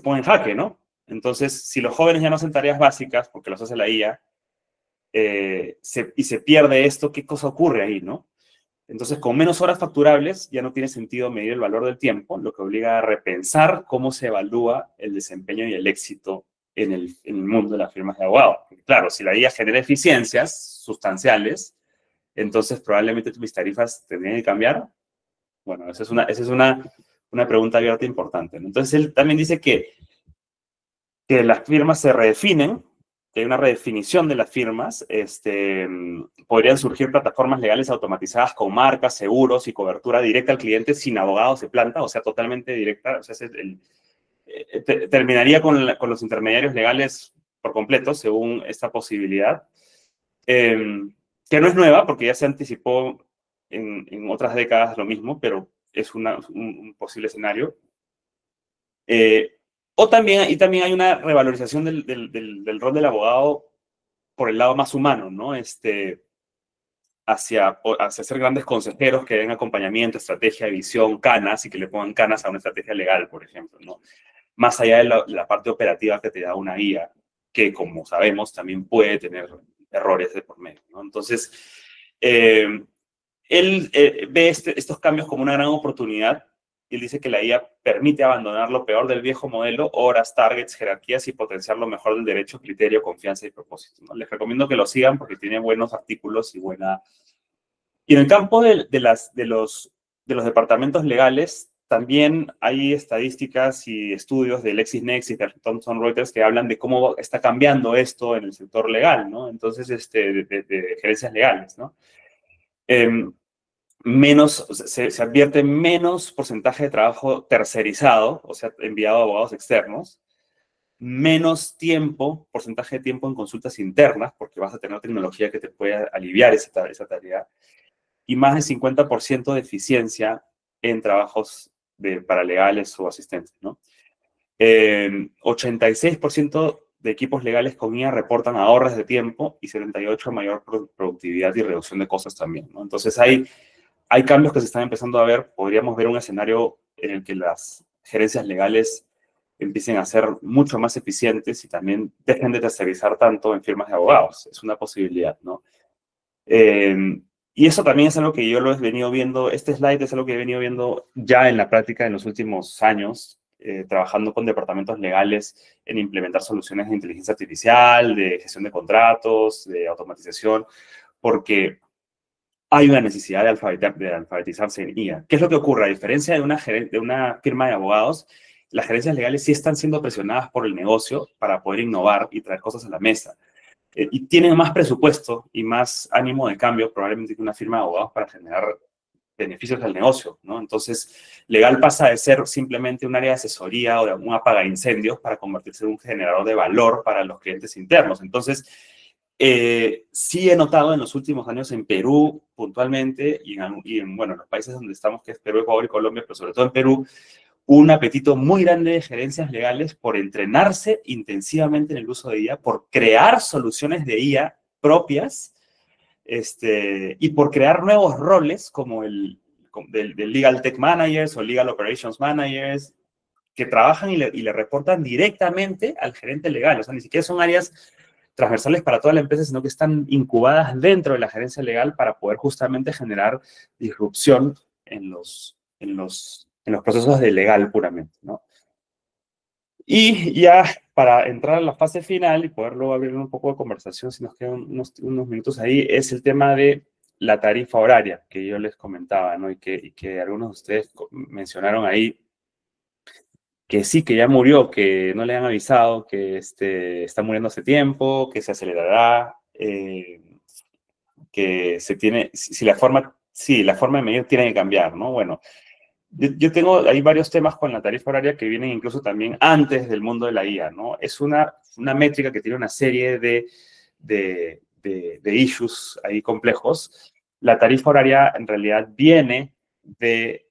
pone en jaque, ¿no? Entonces, si los jóvenes ya no hacen tareas básicas, porque las hace la IA, y se pierde esto, ¿qué cosa ocurre ahí, no? Entonces, con menos horas facturables, ya no tiene sentido medir el valor del tiempo, lo que obliga a repensar cómo se evalúa el desempeño y el éxito en el mundo de las firmas de abogados. Porque, claro, si la IA genera eficiencias sustanciales, entonces probablemente mis tarifas tendrían que cambiar. Bueno, esa es una pregunta abierta importante, ¿no? Entonces, él también dice que las firmas se redefinen, que hay una redefinición de las firmas. Podrían surgir plataformas legales automatizadas con marcas, seguros y cobertura directa al cliente sin abogados de planta, o sea, totalmente directa. O sea, terminaría con los intermediarios legales por completo, según esta posibilidad, que no es nueva, porque ya se anticipó en otras décadas lo mismo, pero es un posible escenario. También hay una revalorización del rol del abogado por el lado más humano, ¿no? Hacia ser grandes consejeros que den acompañamiento, estrategia, visión, canas, y que le pongan canas a una estrategia legal, por ejemplo, ¿no? Más allá de la parte operativa que te da una guía, que como sabemos también puede tener errores de por medio, ¿no? Entonces, él ve estos cambios como una gran oportunidad. Él dice que la IA permite abandonar lo peor del viejo modelo, horas, targets, jerarquías, y potenciar lo mejor del derecho, criterio, confianza y propósito, ¿no? Les recomiendo que lo sigan porque tiene buenos artículos y buena Y en el campo de los departamentos legales, también hay estadísticas y estudios de LexisNexis, de Thomson Reuters, que hablan de cómo está cambiando esto en el sector legal, ¿no? Entonces, de gerencias legales, ¿no? Se advierte menos porcentaje de trabajo tercerizado, o sea, enviado a abogados externos, menos tiempo, porcentaje de tiempo en consultas internas, porque vas a tener tecnología que te puede aliviar esa tarea, y más del 50% de eficiencia en trabajos paralegales o asistentes, ¿no? 86% de equipos legales con IA reportan ahorros de tiempo y 78% mayor productividad y reducción de costos también, ¿no? Entonces hay cambios que se están empezando a ver. Podríamos ver un escenario en el que las gerencias legales empiecen a ser mucho más eficientes y también dejen de tercerizar tanto en firmas de abogados. Es una posibilidad, ¿no? Y eso también es algo que yo lo he venido viendo, este slide es algo que he venido viendo ya en la práctica en los últimos años, trabajando con departamentos legales en implementar soluciones de inteligencia artificial, de gestión de contratos, de automatización, porque hay una necesidad de alfabetizarse en IA. ¿Qué es lo que ocurre? A diferencia de una firma de abogados, las gerencias legales sí están siendo presionadas por el negocio para poder innovar y traer cosas a la mesa. Y tienen más presupuesto y más ánimo de cambio probablemente que una firma de abogados para generar beneficios al negocio, ¿no? Entonces, legal pasa de ser simplemente un área de asesoría o de un apagaincendios para convertirse en un generador de valor para los clientes internos. Entonces, sí he notado en los últimos años en Perú puntualmente bueno, en los países donde estamos, que es Perú, Ecuador y Colombia, pero sobre todo en Perú, un apetito muy grande de gerencias legales por entrenarse intensivamente en el uso de IA, por crear soluciones de IA propias, y por crear nuevos roles como del Legal Tech Managers o Legal Operations Managers, que trabajan y le reportan directamente al gerente legal. O sea, ni siquiera son áreas transversales para toda la empresa, sino que están incubadas dentro de la gerencia legal para poder justamente generar disrupción en los procesos de legal puramente, ¿no? Y ya para entrar a la fase final y poder luego abrir un poco de conversación, si nos quedan unos minutos ahí, es el tema de la tarifa horaria que yo les comentaba, ¿no? Y que algunos de ustedes mencionaron ahí, que sí, que ya murió, que no le han avisado, que está muriendo hace tiempo, que se acelerará, que se tiene, si la forma de medir tiene que cambiar, ¿no? Bueno, yo tengo ahí varios temas con la tarifa horaria que vienen incluso también antes del mundo de la IA, ¿no? Es una métrica que tiene una serie de issues ahí complejos. La tarifa horaria en realidad viene del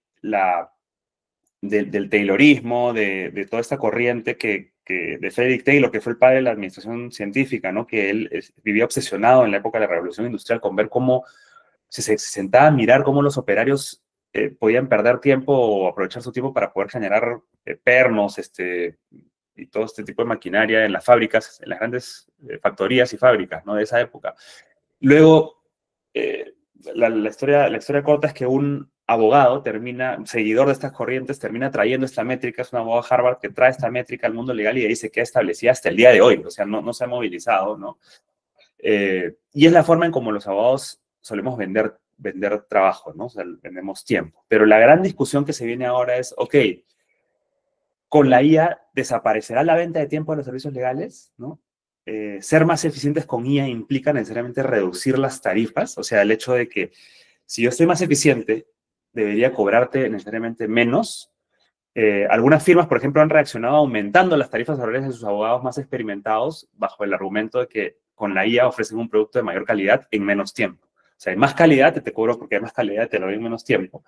Taylorismo, de toda esta corriente de Frederick Taylor, que fue el padre de la administración científica, ¿no? Que él vivía obsesionado en la época de la Revolución Industrial con ver cómo se sentaba a mirar cómo los operarios podían perder tiempo o aprovechar su tiempo para poder generar pernos, y todo este tipo de maquinaria en las fábricas, en las grandes factorías y fábricas, ¿no? De esa época. Luego, la historia corta es que un abogado seguidor de estas corrientes, termina trayendo esta métrica, es un abogado de Harvard que trae esta métrica al mundo legal y ahí se queda establecida hasta el día de hoy, o sea, no se ha movilizado, ¿no? Y es la forma en como los abogados solemos vender trabajo, ¿no? O sea, vendemos tiempo. Pero la gran discusión que se viene ahora es, ok, con la IA desaparecerá la venta de tiempo de los servicios legales, ¿no? Ser más eficientes con IA implica necesariamente reducir las tarifas, o sea, el hecho de que si yo estoy más eficiente, debería cobrarte necesariamente menos. Algunas firmas, por ejemplo, han reaccionado aumentando las tarifas horarias de sus abogados más experimentados bajo el argumento de que con la IA ofrecen un producto de mayor calidad en menos tiempo. O sea, hay más calidad, te cobro porque hay más calidad, te lo doy en menos tiempo.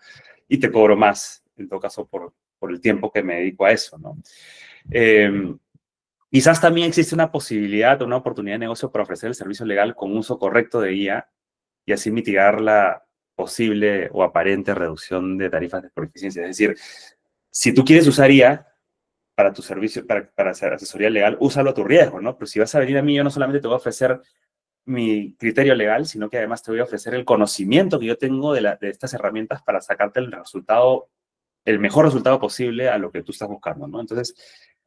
Y te cobro más, en todo caso, por el tiempo que me dedico a eso, ¿no? Quizás también existe una posibilidad o una oportunidad de negocio para ofrecer el servicio legal con uso correcto de IA y así mitigar la posible o aparente reducción de tarifas por eficiencia. Es decir, si tú quieres usar IA para tu servicio, para hacer asesoría legal, úsalo a tu riesgo, ¿no? Pero si vas a venir a mí, yo no solamente te voy a ofrecer mi criterio legal, sino que además te voy a ofrecer el conocimiento que yo tengo de estas herramientas para sacarte el mejor resultado posible a lo que tú estás buscando, ¿no? Entonces,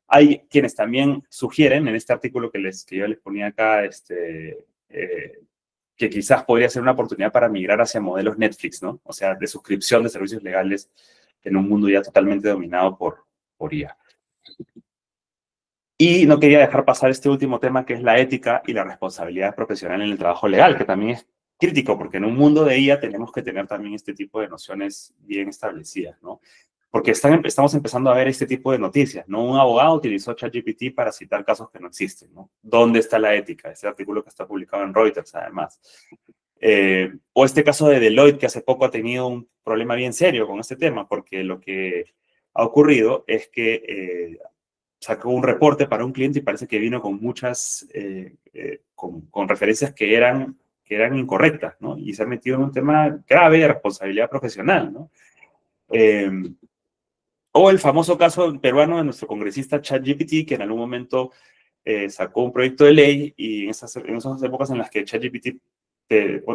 hay quienes también sugieren en este artículo que yo les ponía acá, que quizás podría ser una oportunidad para migrar hacia modelos Netflix, ¿no? O sea, de suscripción de servicios legales en un mundo ya totalmente dominado por IA. Y no quería dejar pasar este último tema, que es la ética y la responsabilidad profesional en el trabajo legal, que también es crítico, porque en un mundo de IA tenemos que tener también este tipo de nociones bien establecidas, ¿no? Porque estamos empezando a ver este tipo de noticias, ¿no? Un abogado utilizó ChatGPT para citar casos que no existen, ¿no? ¿Dónde está la ética? Este artículo que está publicado en Reuters, además. O este caso de Deloitte, que hace poco ha tenido un problema bien serio con este tema, porque lo que ha ocurrido es que sacó un reporte para un cliente y parece que vino con muchas, con referencias que eran incorrectas, ¿no? Y se ha metido en un tema grave de responsabilidad profesional, ¿no? O el famoso caso peruano de nuestro congresista ChatGPT, que en algún momento sacó un proyecto de ley y en esas épocas en las que ChatGPT,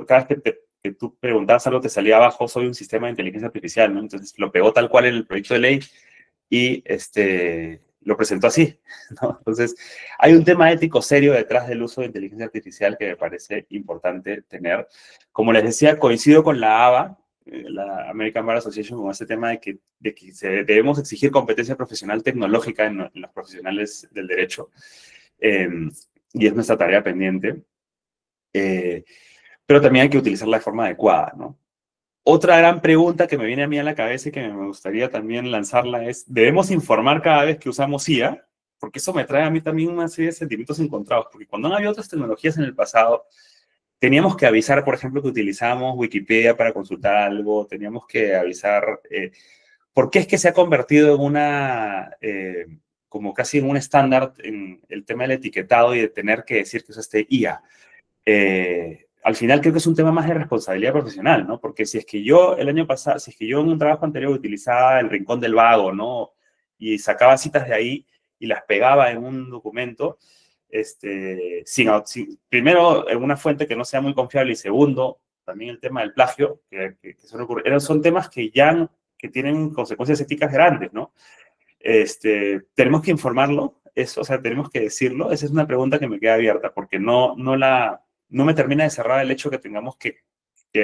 cada vez que tú preguntabas algo te salía abajo, soy un sistema de inteligencia artificial, ¿no? Entonces lo pegó tal cual en el proyecto de ley y lo presentó así, ¿no? Entonces, hay un tema ético serio detrás del uso de inteligencia artificial que me parece importante tener. Como les decía, coincido con la ABA, la American Bar Association, con este tema de que debemos exigir competencia profesional tecnológica en los profesionales del derecho, y es nuestra tarea pendiente, pero también hay que utilizarla de forma adecuada, ¿no? Otra gran pregunta que me viene a mí a la cabeza y que me gustaría también lanzarla es, ¿debemos informar cada vez que usamos IA? Porque eso me trae a mí también una serie de sentimientos encontrados, porque cuando no había otras tecnologías en el pasado, teníamos que avisar, por ejemplo, que utilizábamos Wikipedia para consultar algo, teníamos que avisar, ¿por qué es que se ha convertido en como casi en un estándar en el tema del etiquetado y de tener que decir que usaste IA? Al final creo que es un tema más de responsabilidad profesional, ¿no? Porque si es que yo el año pasado, si es que yo en un trabajo anterior utilizaba el Rincón del Vago, ¿no? Y sacaba citas de ahí y las pegaba en un documento, primero, en una fuente que no sea muy confiable, y segundo, también el tema del plagio, son temas que tienen consecuencias éticas grandes, ¿no? ¿Tenemos que informarlo? Eso, o sea, ¿tenemos que decirlo? Esa es una pregunta que me queda abierta, porque no me termina de cerrar el hecho que tengamos que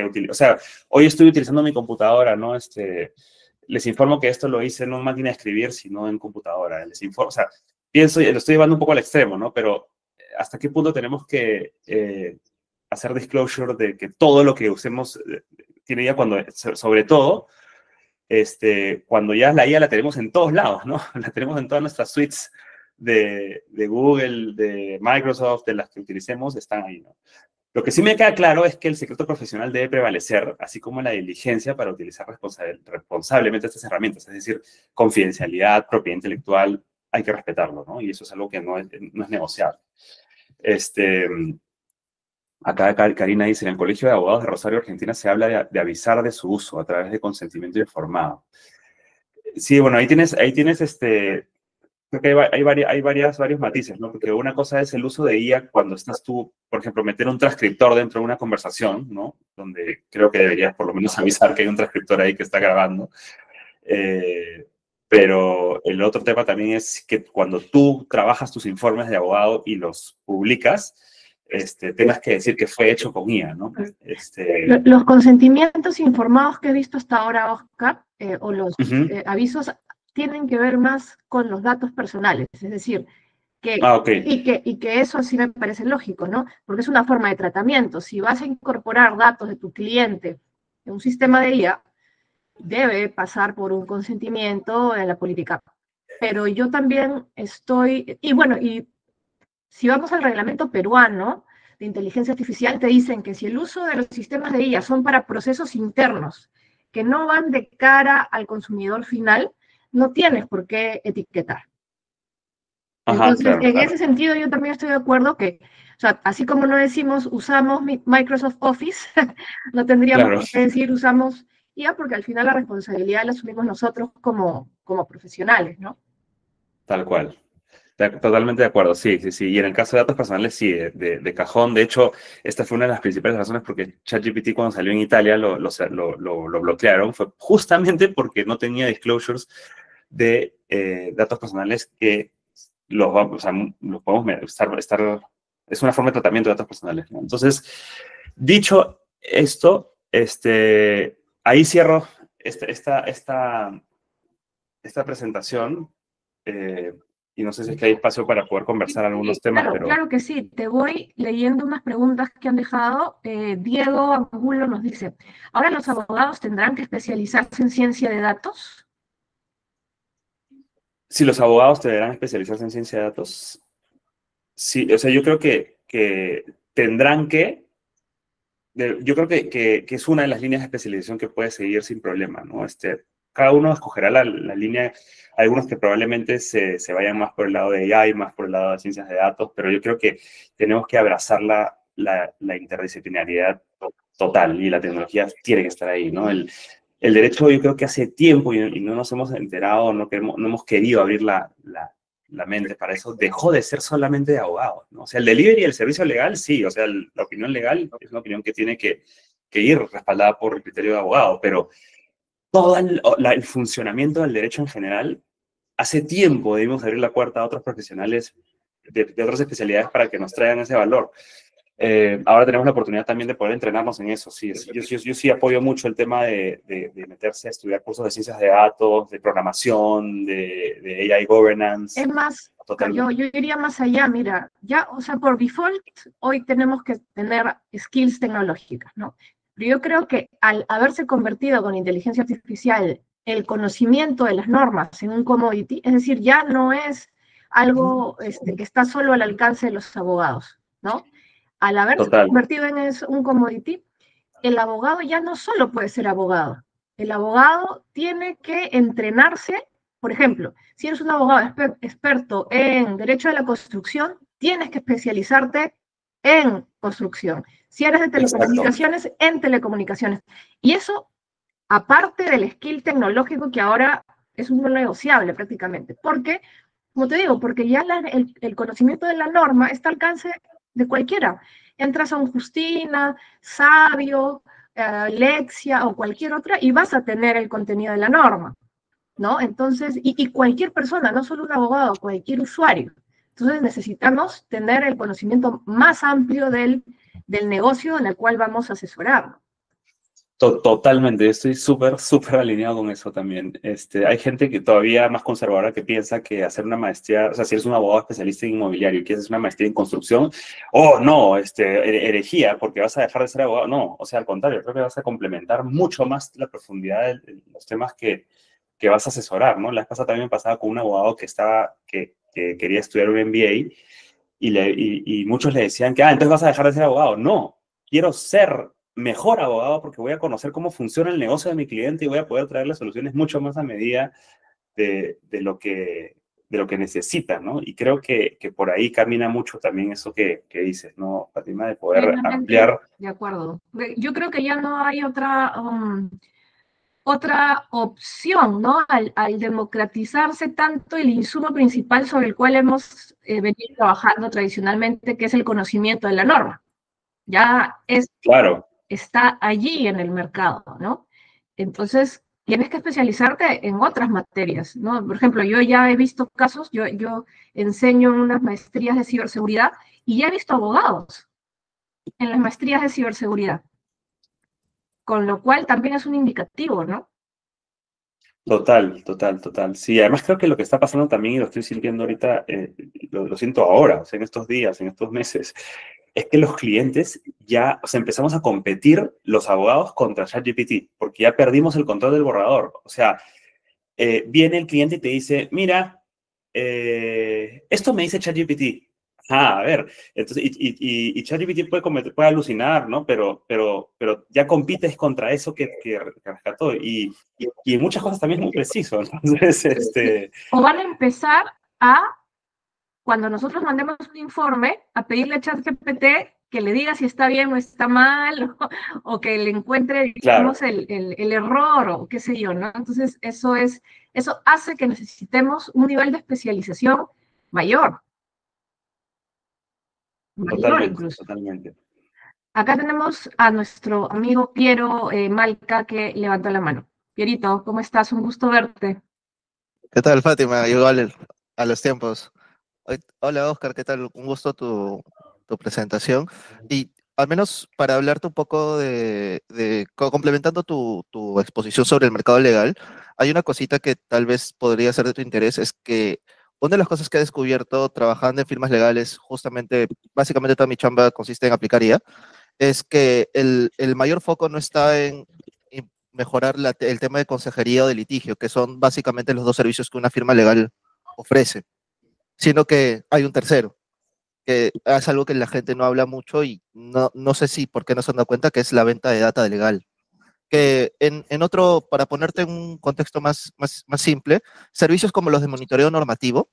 utilizar. O sea, hoy estoy utilizando mi computadora, ¿no? Les informo que esto lo hice no en máquina de escribir, sino en computadora. Les informo, o sea, pienso, lo estoy llevando un poco al extremo, ¿no? Pero ¿hasta qué punto tenemos que hacer disclosure de que todo lo que usemos tiene ya sobre todo, cuando ya la IA la tenemos en todos lados, ¿no? La tenemos en todas nuestras suites de Google, de Microsoft, de las que utilicemos, están ahí, ¿no? Lo que sí me queda claro es que el secreto profesional debe prevalecer, así como la diligencia para utilizar responsablemente estas herramientas. Es decir, confidencialidad, propiedad intelectual, hay que respetarlo, ¿no? Y eso es algo que no es negociable. Acá Karina dice, en el Colegio de Abogados de Rosario, Argentina, se habla de avisar de su uso a través de consentimiento informado. Sí, bueno, ahí tienes creo que hay varios matices, ¿no? Porque una cosa es el uso de IA cuando estás tú, por ejemplo, meter un transcriptor dentro de una conversación, ¿no? Donde creo que deberías por lo menos avisar que hay un transcriptor ahí que está grabando. Pero el otro tema también es que cuando tú trabajas tus informes de abogado y los publicas, tengas que decir que fue hecho con IA, ¿no? Los consentimientos informados que he visto hasta ahora, Oscar, o los avisos, tienen que ver más con los datos personales, es decir, okay. y que eso sí me parece lógico, ¿no? Porque es una forma de tratamiento. Si vas a incorporar datos de tu cliente en un sistema de IA, debe pasar por un consentimiento en la política. Pero yo también y bueno, y si vamos al reglamento peruano de inteligencia artificial, te dicen que si el uso de los sistemas de IA son para procesos internos que no van de cara al consumidor final, no tienes por qué etiquetar. Entonces, claro. en ese sentido, yo también estoy de acuerdo que, o sea, así como no decimos usamos Microsoft Office, no tendríamos que decir usamos IA, porque al final la responsabilidad la asumimos nosotros como profesionales, ¿no? Tal cual. Totalmente de acuerdo, sí. Y en el caso de datos personales, sí, de cajón. De hecho, esta fue una de las principales razones porque ChatGPT cuando salió en Italia lo bloquearon. Fue justamente porque no tenía disclosures de datos personales que los podemos estar. Es una forma de tratamiento de datos personales, ¿no? Entonces, Dicho esto, ahí cierro esta presentación, y no sé si es que hay espacio para poder conversar algunos temas, claro, pero... Claro que sí. Te voy leyendo unas preguntas que han dejado. Diego Angulo nos dice, ¿ahora los abogados tendrán que especializarse en ciencia de datos? Si los abogados deberán especializarse en ciencia de datos, sí, o sea, yo creo que tendrán que, yo creo que es una de las líneas de especialización que puede seguir sin problema, ¿no? Cada uno escogerá la línea, algunos que probablemente se vayan más por el lado de AI, más por el lado de ciencias de datos, pero yo creo que tenemos que abrazar la interdisciplinaridad total, y la tecnología tiene que estar ahí, ¿no? El derecho, yo creo que hace tiempo, y no nos hemos enterado, no hemos querido abrir la mente para eso, dejó de ser solamente de abogados, ¿no? O sea, el delivery y el servicio legal, sí, o sea, la opinión legal es una opinión que tiene que ir respaldada por el criterio de abogado, pero todo el funcionamiento del derecho en general, hace tiempo debimos abrir la puerta a otros profesionales de otras especialidades para que nos traigan ese valor. Ahora tenemos la oportunidad también de poder entrenarnos en eso. Sí, yo sí apoyo mucho el tema de meterse a estudiar cursos de ciencias de datos, de programación, de AI governance. Es más, yo iría más allá, mira, ya, o sea, por default, hoy tenemos que tener skills tecnológicas, ¿no? Pero yo creo que al haberse convertido con inteligencia artificial el conocimiento de las normas en un commodity, es decir, ya no es algo que está solo al alcance de los abogados, ¿no? Al haberse convertido en un commodity, el abogado ya no solo puede ser abogado, el abogado tiene que entrenarse. Por ejemplo, si eres un abogado experto en derecho de la construcción, tienes que especializarte en construcción. Si eres de telecomunicaciones, en telecomunicaciones. Y eso, aparte del skill tecnológico que ahora es un no negociable prácticamente. Porque, como te digo, porque ya el conocimiento de la norma está al alcance de cualquiera. Entras a un Justina, Sabio, Lexia o cualquier otra y vas a tener el contenido de la norma, ¿no? Entonces, y cualquier persona, no solo un abogado, cualquier usuario. Entonces necesitamos tener el conocimiento más amplio del negocio en el cual vamos a asesorar. Totalmente, yo estoy súper alineado con eso también. Hay gente que todavía más conservadora que piensa que hacer una maestría, o sea, si eres un abogado especialista en inmobiliario y quieres hacer una maestría en construcción, oh, no, herejía, porque vas a dejar de ser abogado. No, o sea, al contrario, creo que vas a complementar mucho más la profundidad de los temas que vas a asesorar, ¿no? La vez pasada también me pasaba con un abogado que quería estudiar un MBA y muchos le decían que, entonces vas a dejar de ser abogado. No, quiero ser mejor abogado porque voy a conocer cómo funciona el negocio de mi cliente y voy a poder traerle soluciones mucho más a medida de lo que necesita, ¿no? Y creo que por ahí camina mucho también eso que dices, ¿no, Fátima? De poder ampliar. De acuerdo. Yo creo que ya no hay otra opción, ¿no? Al democratizarse tanto el insumo principal sobre el cual hemos venido trabajando tradicionalmente, que es el conocimiento de la norma. Ya está allí en el mercado, ¿no? Entonces, tienes que especializarte en otras materias, ¿no? Por ejemplo, yo ya he visto casos, yo enseño en unas maestrías de ciberseguridad y ya he visto abogados en las maestrías de ciberseguridad, con lo cual también es un indicativo, ¿no? Total. Sí, además creo que lo que está pasando también, y lo estoy sintiendo ahorita, lo siento ahora, o sea, en estos días, en estos meses, es que los clientes ya, o sea, empezamos a competir los abogados contra ChatGPT, porque ya perdimos el control del borrador. O sea, viene el cliente y te dice, mira, esto me dice ChatGPT. A ver, entonces, y ChatGPT puede alucinar, ¿no? Pero ya compites contra eso que rescató. Y en muchas cosas también es muy preciso. Entonces, O van a empezar a, cuando nosotros mandemos un informe, a pedirle a ChatGPT que le diga si está bien o está mal, o que le encuentre, digamos, el error, o qué sé yo, ¿no? Entonces, eso hace que necesitemos un nivel de especialización mayor. Totalmente. Acá tenemos a nuestro amigo Piero Malca, que levantó la mano. Pierito, ¿cómo estás? Un gusto verte. ¿Qué tal, Fátima? Igual a los tiempos. Hola, Oscar, ¿qué tal? Un gusto tu presentación. Y al menos para hablarte un poco complementando tu exposición sobre el mercado legal, hay una cosita que tal vez podría ser de tu interés, es que una de las cosas que he descubierto trabajando en firmas legales, justamente, básicamente toda mi chamba consiste en aplicar IA, es que el mayor foco no está en mejorar el tema de consejería o de litigio, que son básicamente los dos servicios que una firma legal ofrece, sino que hay un tercero, que es algo que la gente no habla mucho y no sé si por qué no se han dado cuenta, que es la venta de data legal. Que en otro, para ponerte en un contexto más simple, servicios como los de monitoreo normativo,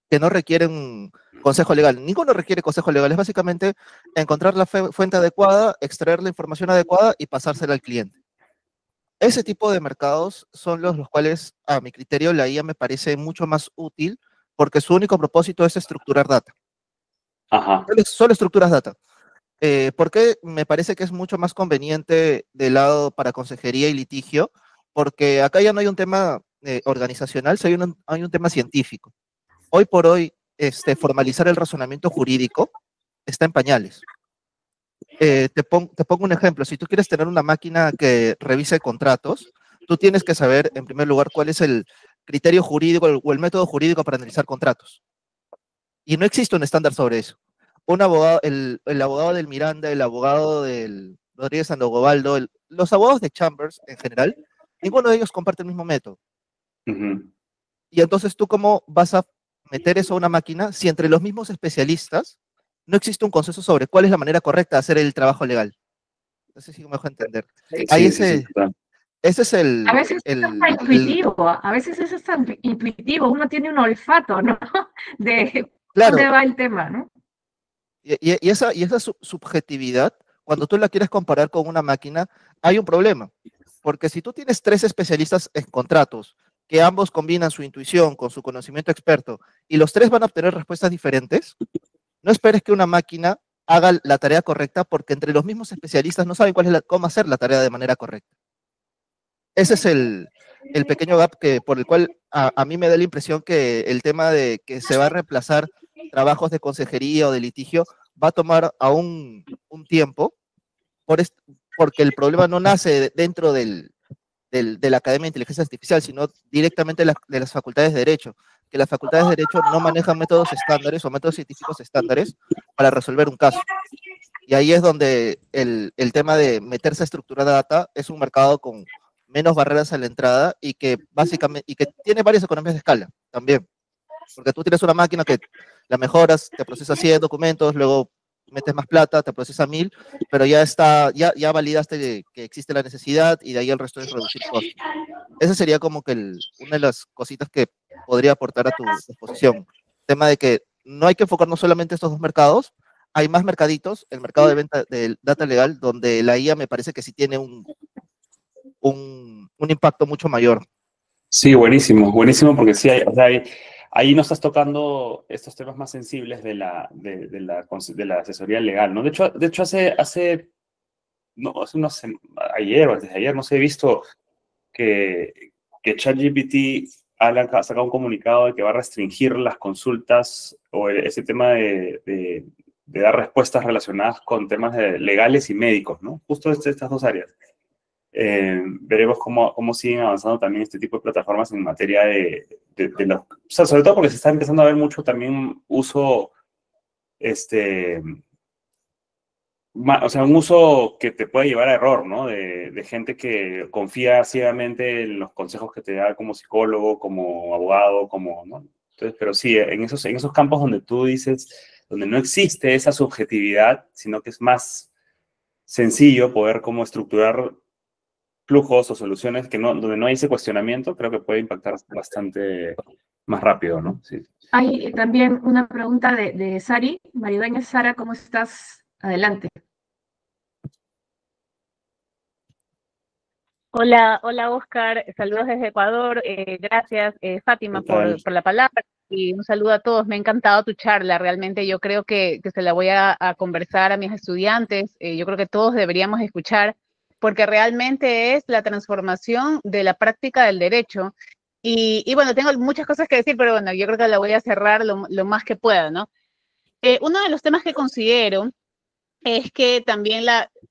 que no requieren consejo legal. Ninguno requiere consejo legal. Es básicamente encontrar la fuente adecuada, extraer la información adecuada y pasársela al cliente. Ese tipo de mercados son los cuales, a mi criterio, la IA me parece mucho más útil porque su único propósito es estructurar data. Ajá. Solo estructuras data. ¿Por qué me parece que es mucho más conveniente del lado para consejería y litigio? Porque acá ya no hay un tema organizacional, sino hay un tema científico. Hoy por hoy, formalizar el razonamiento jurídico está en pañales. Te pongo un ejemplo. Si tú quieres tener una máquina que revise contratos, tú tienes que saber, en primer lugar, cuál es el criterio jurídico o el método jurídico para analizar contratos. Y no existe un estándar sobre eso. Un abogado, el abogado del Miranda, el abogado del Rodríguez Sandoval, los abogados de Chambers en general, ninguno de ellos comparte el mismo método. Uh-huh. Y entonces, ¿tú cómo vas a meter eso a una máquina si entre los mismos especialistas no existe un consenso sobre cuál es la manera correcta de hacer el trabajo legal? No sé si me dejo entender. Ahí Sí, ese es A veces es hasta intuitivo, a veces es hasta intuitivo, uno tiene un olfato, ¿no? De claro, dónde va el tema, ¿no? y esa subjetividad, cuando tú la quieres comparar con una máquina, hay un problema. Porque si tú tienes tres especialistas en contratos, que ambos combinan su intuición con su conocimiento experto, y los tres van a obtener respuestas diferentes, no esperes que una máquina haga la tarea correcta, porque entre los mismos especialistas no saben cómo hacer la tarea de manera correcta. Ese es el pequeño gap por el cual a mí me da la impresión que el tema de que se va a reemplazar trabajos de consejería o de litigio va a tomar aún un tiempo, porque el problema no nace dentro de la Academia de Inteligencia Artificial, sino directamente de las facultades de Derecho, que las facultades de Derecho no manejan métodos estándares o métodos científicos estándares para resolver un caso. Y ahí es donde el tema de meterse a estructurar data es un mercado con menos barreras a la entrada y que básicamente, y que tiene varias economías de escala también. Porque tú tienes una máquina que la mejoras, te procesa 100 documentos, luego metes más plata, te procesa 1000, pero ya validaste que existe la necesidad y de ahí el resto es reducir costos. Esa sería como que una de las cositas que podría aportar a tu exposición. Tema de que no hay que enfocarnos solamente en estos dos mercados, hay más mercaditos, el mercado de venta de data legal, donde la IA me parece que sí tiene un impacto mucho mayor. Sí, buenísimo, buenísimo, porque sí, ahí no estás tocando estos temas más sensibles de la asesoría legal, ¿no? De hecho ayer o antes de ayer, no sé, he visto que ChatGPT ha sacado un comunicado de que va a restringir las consultas o ese tema de dar respuestas relacionadas con temas legales y médicos, ¿no? Justo estas dos áreas. Veremos cómo siguen avanzando también este tipo de plataformas en materia o sea, sobre todo porque se está empezando a ver mucho también uso, o sea, un uso que te puede llevar a error, ¿no? De gente que confía ciegamente en los consejos que te da como psicólogo, como abogado, ¿no? Entonces, pero sí, en esos campos donde tú dices, donde no existe esa subjetividad, sino que es más sencillo poder como estructurar flujos o soluciones donde no hay ese cuestionamiento, creo que puede impactar bastante más rápido, ¿no? Sí. Hay también una pregunta de Sari. Maridaña Sara, ¿cómo estás? Adelante. Hola, hola Oscar, saludos desde Ecuador, gracias Fátima por la palabra y un saludo a todos, me ha encantado tu charla, realmente yo creo que se la voy a conversar a mis estudiantes, yo creo que todos deberíamos escuchar, porque realmente es la transformación de la práctica del derecho y bueno, tengo muchas cosas que decir, pero bueno, yo creo que la voy a cerrar lo más que pueda, ¿no? Uno de los temas que considero es que también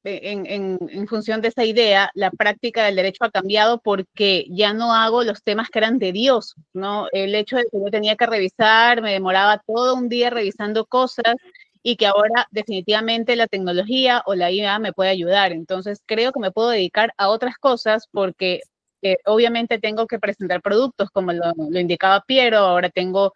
en función de esa idea, la práctica del derecho ha cambiado porque ya no hago los temas que eran tediosos, ¿no? El hecho de que yo tenía que revisar, me demoraba todo un día revisando cosas y que ahora definitivamente la tecnología o la IA me puede ayudar. Entonces creo que me puedo dedicar a otras cosas porque obviamente tengo que presentar productos como lo indicaba Piero, ahora tengo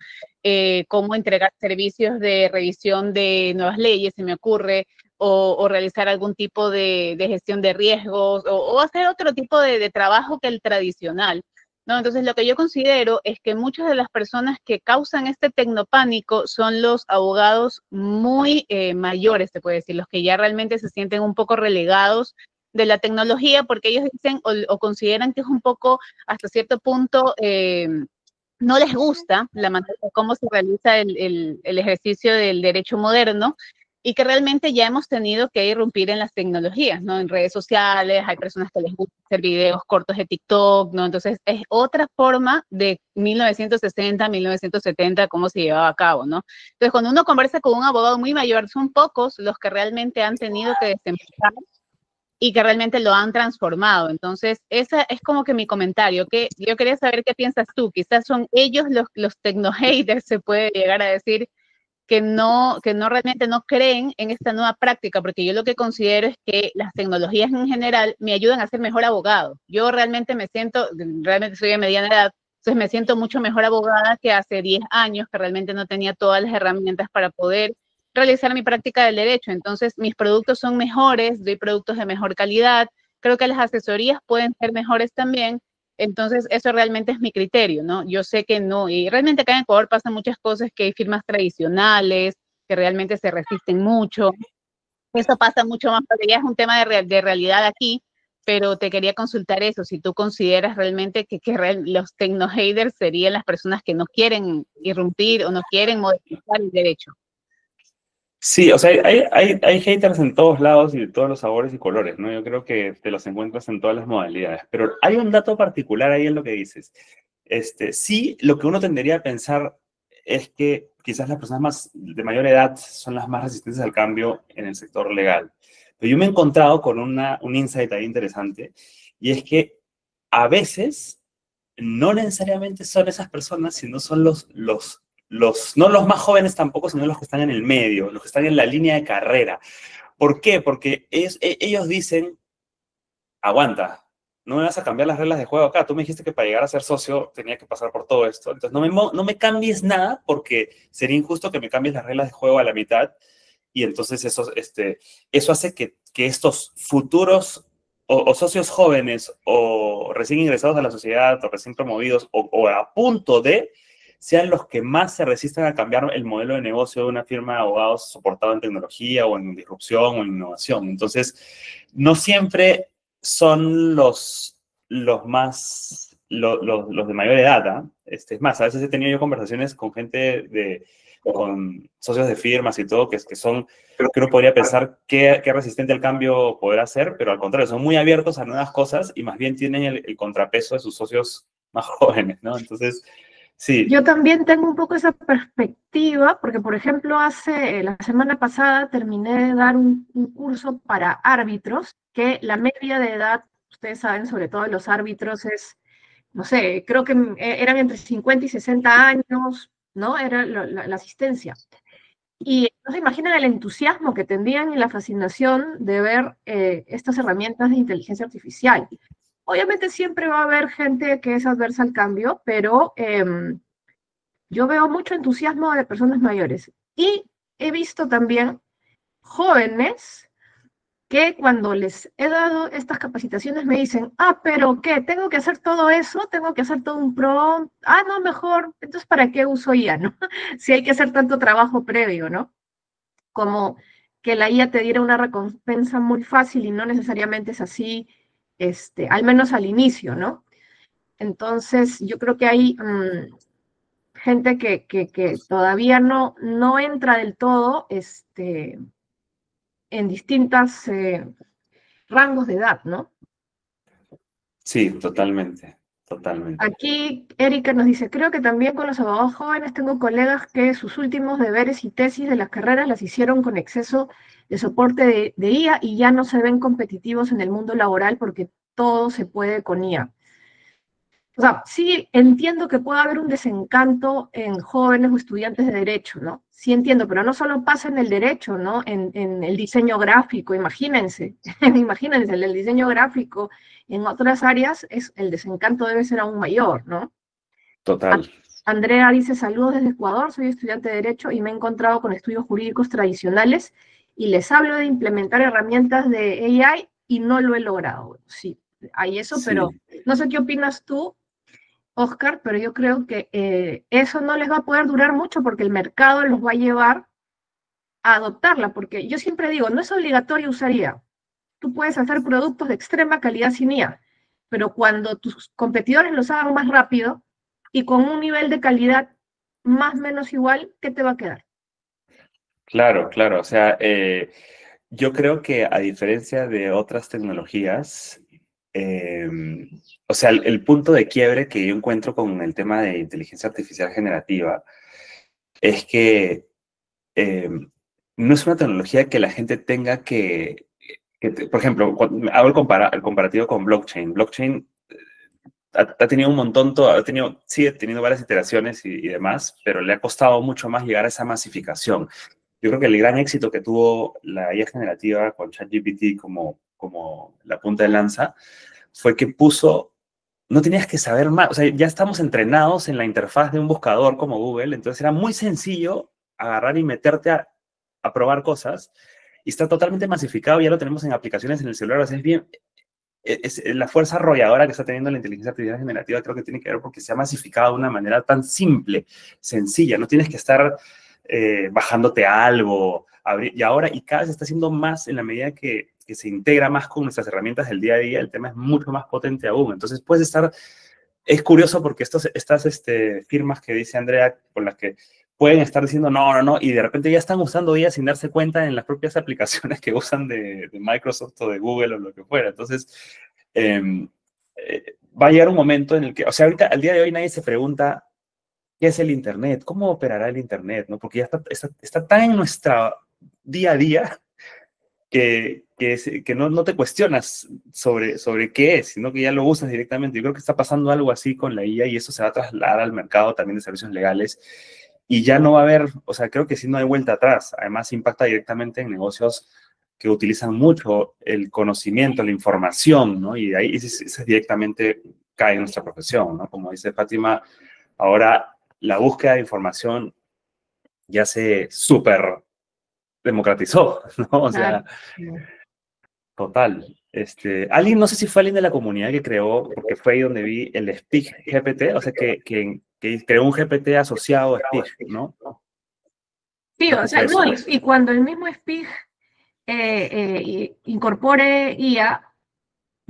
cómo entregar servicios de revisión de nuevas leyes, se me ocurre, o realizar algún tipo de gestión de riesgos o hacer otro tipo de trabajo que el tradicional, ¿no? Entonces, lo que yo considero es que muchas de las personas que causan este tecnopánico son los abogados muy mayores, se puede decir, los que ya realmente se sienten un poco relegados de la tecnología porque ellos dicen o consideran que es un poco, hasta cierto punto, no les gusta la manera cómo se realiza el ejercicio del derecho moderno y que realmente ya hemos tenido que irrumpir en las tecnologías, ¿no? En redes sociales, hay personas que les gusta hacer videos cortos de TikTok, ¿no? Entonces, es otra forma de 1960, 1970, cómo se llevaba a cabo, ¿no? Entonces, cuando uno conversa con un abogado muy mayor, son pocos los que realmente han tenido que desempeñar y que realmente lo han transformado. Entonces, ese es como que mi comentario, que yo quería saber qué piensas tú. Quizás son ellos los tecno-haters, se puede llegar a decir, que no realmente no creen en esta nueva práctica, porque yo lo que considero es que las tecnologías en general me ayudan a ser mejor abogado. Yo realmente soy de mediana edad, entonces me siento mucho mejor abogada que hace 10 años, que realmente no tenía todas las herramientas para poder realizar mi práctica del derecho. Entonces, mis productos son mejores, doy productos de mejor calidad, creo que las asesorías pueden ser mejores también. Entonces, eso realmente es mi criterio, ¿no? Yo sé que no, y realmente acá en Ecuador pasan muchas cosas, que hay firmas tradicionales que realmente se resisten mucho. Eso pasa mucho más, porque ya es un tema de realidad aquí, pero te quería consultar eso, si tú consideras realmente los tecno-haters serían las personas que no quieren irrumpir o no quieren modificar el derecho. Sí, o sea, hay haters en todos lados y de todos los sabores y colores, ¿no? Yo creo que te los encuentras en todas las modalidades, pero hay un dato particular ahí en lo que dices. Sí, lo que uno tendería a pensar es que quizás las personas más de mayor edad son las más resistentes al cambio en el sector legal. Pero yo me he encontrado con un insight ahí interesante, y es que a veces no necesariamente son esas personas, sino son no los más jóvenes tampoco, sino los que están en el medio, los que están en la línea de carrera. ¿Por qué? Porque ellos dicen, aguanta, no me vas a cambiar las reglas de juego acá. Tú me dijiste que para llegar a ser socio tenía que pasar por todo esto. Entonces no me cambies nada, porque sería injusto que me cambies las reglas de juego a la mitad. Y entonces eso hace que estos futuros o socios jóvenes o recién ingresados a la sociedad o recién promovidos o a punto de sean los que más se resistan a cambiar el modelo de negocio de una firma de abogados soportado en tecnología o en disrupción o en innovación. Entonces, no siempre son los de mayor edad, ¿eh? Es más, a veces he tenido yo conversaciones con gente con socios de firmas y todo, que son, creo que uno podría pensar qué resistente al cambio podrá ser, pero al contrario, son muy abiertos a nuevas cosas y más bien tienen el contrapeso de sus socios más jóvenes, ¿no? Entonces, sí. Yo también tengo un poco esa perspectiva, porque por ejemplo, la semana pasada terminé de dar un curso para árbitros, que la media de edad, ustedes saben, sobre todo los árbitros, es, no sé, creo que eran entre 50 y 60 años, ¿no? Era la asistencia. Y no se imaginan el entusiasmo que tendrían y la fascinación de ver estas herramientas de inteligencia artificial. Obviamente siempre va a haber gente que es adversa al cambio, pero yo veo mucho entusiasmo de personas mayores. Y he visto también jóvenes que cuando les he dado estas capacitaciones me dicen, pero ¿qué? ¿Tengo que hacer todo eso? ¿Tengo que hacer todo un prompt? No, mejor, entonces ¿para qué uso IA, no? Si hay que hacer tanto trabajo previo, ¿no? Como que la IA te diera una recompensa muy fácil y no necesariamente es así, al menos al inicio, ¿no? Entonces, yo creo que hay gente que todavía no entra del todo en distintos rangos de edad, ¿no? Sí, totalmente. Totalmente. Aquí Erika nos dice, creo que también con los abogados jóvenes tengo colegas que sus últimos deberes y tesis de las carreras las hicieron con exceso de soporte de IA y ya no se ven competitivos en el mundo laboral porque todo se puede con IA. O sea, sí entiendo que pueda haber un desencanto en jóvenes o estudiantes de derecho, ¿no? Sí entiendo, pero no solo pasa en el derecho, ¿no? En el diseño gráfico, imagínense, imagínense, el diseño gráfico en otras áreas, el desencanto debe ser aún mayor, ¿no? Total. Andrea dice, saludos desde Ecuador, soy estudiante de Derecho y me he encontrado con estudios jurídicos tradicionales y les hablo de implementar herramientas de AI y no lo he logrado. Sí, hay eso, Sí. pero no sé qué opinas tú, Oscar, pero yo creo que eso no les va a poder durar mucho porque el mercado los va a llevar a adoptarla, porque yo siempre digo, no es obligatorio usar IA. Tú puedes hacer productos de extrema calidad sin IA, pero cuando tus competidores los hagan más rápido y con un nivel de calidad más o menos igual, ¿qué te va a quedar? Claro, claro. O sea, yo creo que a diferencia de otras tecnologías, o sea, el punto de quiebre que yo encuentro con el tema de inteligencia artificial generativa es que no es una tecnología que la gente tenga por ejemplo, hago el comparativo con blockchain. Blockchain ha tenido un montón, sigue teniendo varias iteraciones y demás, pero le ha costado mucho más llegar a esa masificación. Yo creo que el gran éxito que tuvo la IA generativa con ChatGPT como la punta de lanza fue que no tenías que saber más, o sea, ya estamos entrenados en la interfaz de un buscador como Google, entonces era muy sencillo agarrar y meterte a probar cosas y está totalmente masificado, ya lo tenemos en aplicaciones en el celular, o sea, es la fuerza arrolladora que está teniendo la inteligencia artificial generativa, creo que tiene que ver porque se ha masificado de una manera tan simple, sencilla, no tienes que estar bajándote algo, y cada vez está haciendo más en la medida que se integra más con nuestras herramientas del día a día, el tema es mucho más potente aún. Entonces puedes es curioso porque estas firmas que dice Andrea, con las que pueden estar diciendo no, y de repente ya están usando ellas sin darse cuenta en las propias aplicaciones que usan de Microsoft o de Google o lo que fuera. Entonces, va a llegar un momento en el que, o sea, ahorita, al día de hoy nadie se pregunta ¿qué es el Internet? ¿Cómo operará el Internet? ¿No? Porque ya está tan en nuestra día a día que no te cuestionas sobre qué es, sino que ya lo usas directamente. Yo creo que está pasando algo así con la IA y eso se va a trasladar al mercado también de servicios legales y ya no va a haber, o sea, creo que sí no hay vuelta atrás. Además, impacta directamente en negocios que utilizan mucho el conocimiento, la información, ¿no? Y ahí eso directamente cae en nuestra profesión, ¿no? Como dice Fátima, ahora la búsqueda de información ya se súper democratizó, ¿no? O sea, total. Alguien, no sé si fue alguien de la comunidad que creó, porque fue ahí donde vi el Speak GPT, o sea, que creó un GPT asociado a Speak, ¿no? Sí, o sea, no, y cuando el mismo Speak incorpore IA,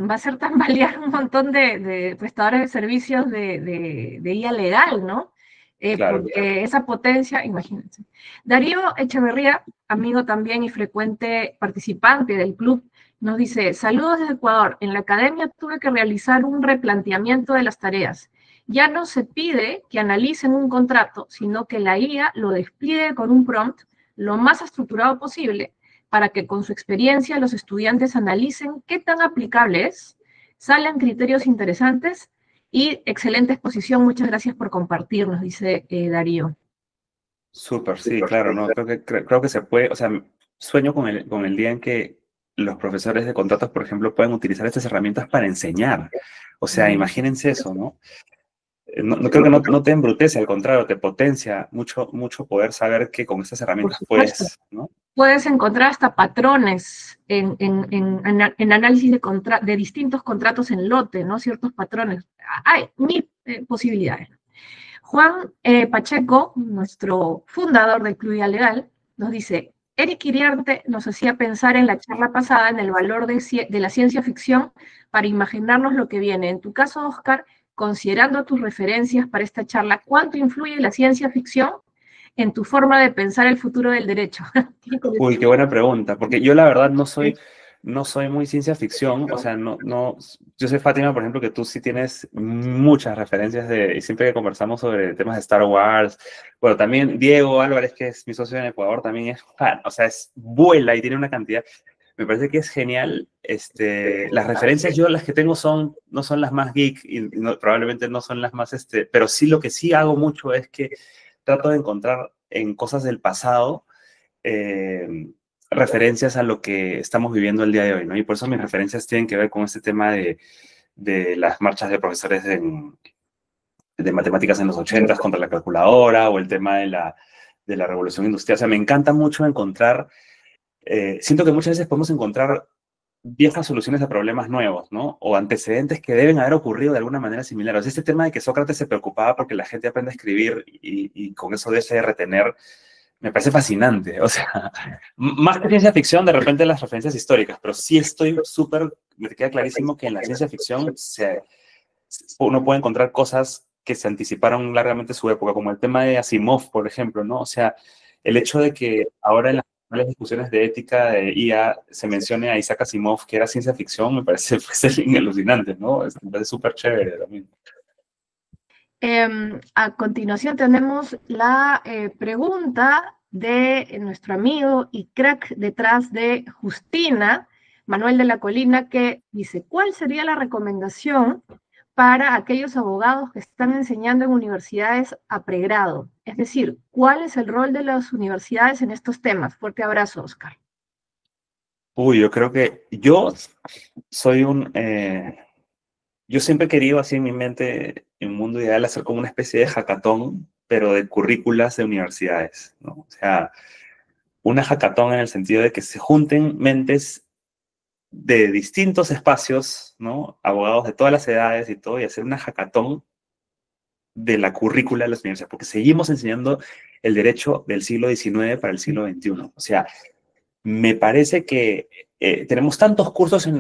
va a hacer tambalear un montón de prestadores de servicios de IA legal, ¿no? Claro. Porque esa potencia, imagínense. Darío Echeverría, amigo también y frecuente participante del club, nos dice, saludos desde Ecuador, en la academia tuve que realizar un replanteamiento de las tareas. Ya no se pide que analicen un contrato, sino que la IA lo despliegue con un prompt lo más estructurado posible para que con su experiencia los estudiantes analicen qué tan aplicable es, salgan criterios interesantes y excelente exposición. Muchas gracias por compartirnos, dice Darío. Súper, sí, claro, no, creo que se puede, o sea, sueño con el día en que los profesores de contratos, por ejemplo, puedan utilizar estas herramientas para enseñar. O sea, imagínense eso, ¿no? No creo que no te embrutece, al contrario, te potencia mucho poder saber que con estas herramientas puedes, ¿no? Puedes encontrar hasta patrones en análisis de distintos contratos en lote, ¿no? Ciertos patrones. Hay mil posibilidades. Juan Pacheco, nuestro fundador del Club IA Legal, nos dice, Eric Iriarte nos hacía pensar en la charla pasada en el valor de la ciencia ficción para imaginarnos lo que viene. En tu caso, Oscar, considerando tus referencias para esta charla, ¿cuánto influye la ciencia ficción en tu forma de pensar el futuro del derecho? Uy, qué buena pregunta, porque yo la verdad no soy no soy muy ciencia ficción, o sea, yo sé, Fátima, por ejemplo, que tú sí tienes muchas referencias y siempre que conversamos sobre temas de Star Wars, bueno, también Diego Álvarez, que es mi socio en Ecuador, también es fan, o sea, vuela y tiene una cantidad, me parece que es genial, las referencias yo las que tengo no son las más geek y probablemente no son las más, pero sí lo que sí hago mucho es que trato de encontrar en cosas del pasado, referencias a lo que estamos viviendo el día de hoy, ¿no? Y por eso mis referencias tienen que ver con este tema de las marchas de profesores de matemáticas en los 80 contra la calculadora, o el tema de la revolución industrial. O sea, me encanta mucho encontrar, siento que muchas veces podemos encontrar viejas soluciones a problemas nuevos, ¿no? O antecedentes que deben haber ocurrido de alguna manera similar. O sea, este tema de que Sócrates se preocupaba porque la gente aprende a escribir y con eso deje de retener, me parece fascinante. O sea, más que ciencia ficción, de repente las referencias históricas, pero sí estoy súper, me queda clarísimo que en la ciencia ficción uno puede encontrar cosas que se anticiparon largamente su época, como el tema de Asimov, por ejemplo, ¿no? O sea, el hecho de que ahora en las discusiones de ética de IA se mencione a Isaac Asimov, que era ciencia ficción, me parece alucinante, ¿no? Me parece súper chévere también. A continuación tenemos la pregunta de nuestro amigo y crack detrás de Justina, Manuel de la Colina, que dice, ¿cuál sería la recomendación para aquellos abogados que están enseñando en universidades a pregrado? Es decir, ¿cuál es el rol de las universidades en estos temas? Fuerte abrazo, Oscar. Uy, yo creo que yo soy yo siempre he querido así en mi mente, en un mundo ideal, hacer como una especie de hackathon, pero de currículas de universidades, ¿no? O sea, una hackathon en el sentido de que se junten mentes de distintos espacios, ¿no? Abogados de todas las edades y todo, y hacer una hackathon de la currícula de las universidades, porque seguimos enseñando el derecho del siglo XIX para el siglo XXI. O sea, me parece que tenemos tantos cursos en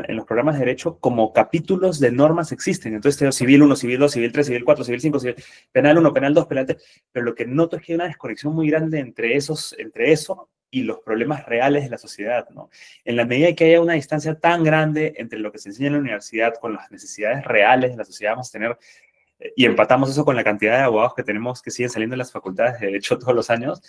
los programas de derecho como capítulos de normas existen. Entonces tengo civil 1, civil 2, civil 3, civil 4, civil 5, penal 1, penal 2, penal 3. Pero lo que noto es que hay una desconexión muy grande entre eso y los problemas reales de la sociedad, ¿no? En la medida que haya una distancia tan grande entre lo que se enseña en la universidad con las necesidades reales de la sociedad, vamos a tener, y empatamos eso con la cantidad de abogados que tenemos que siguen saliendo de las facultades de derecho todos los años,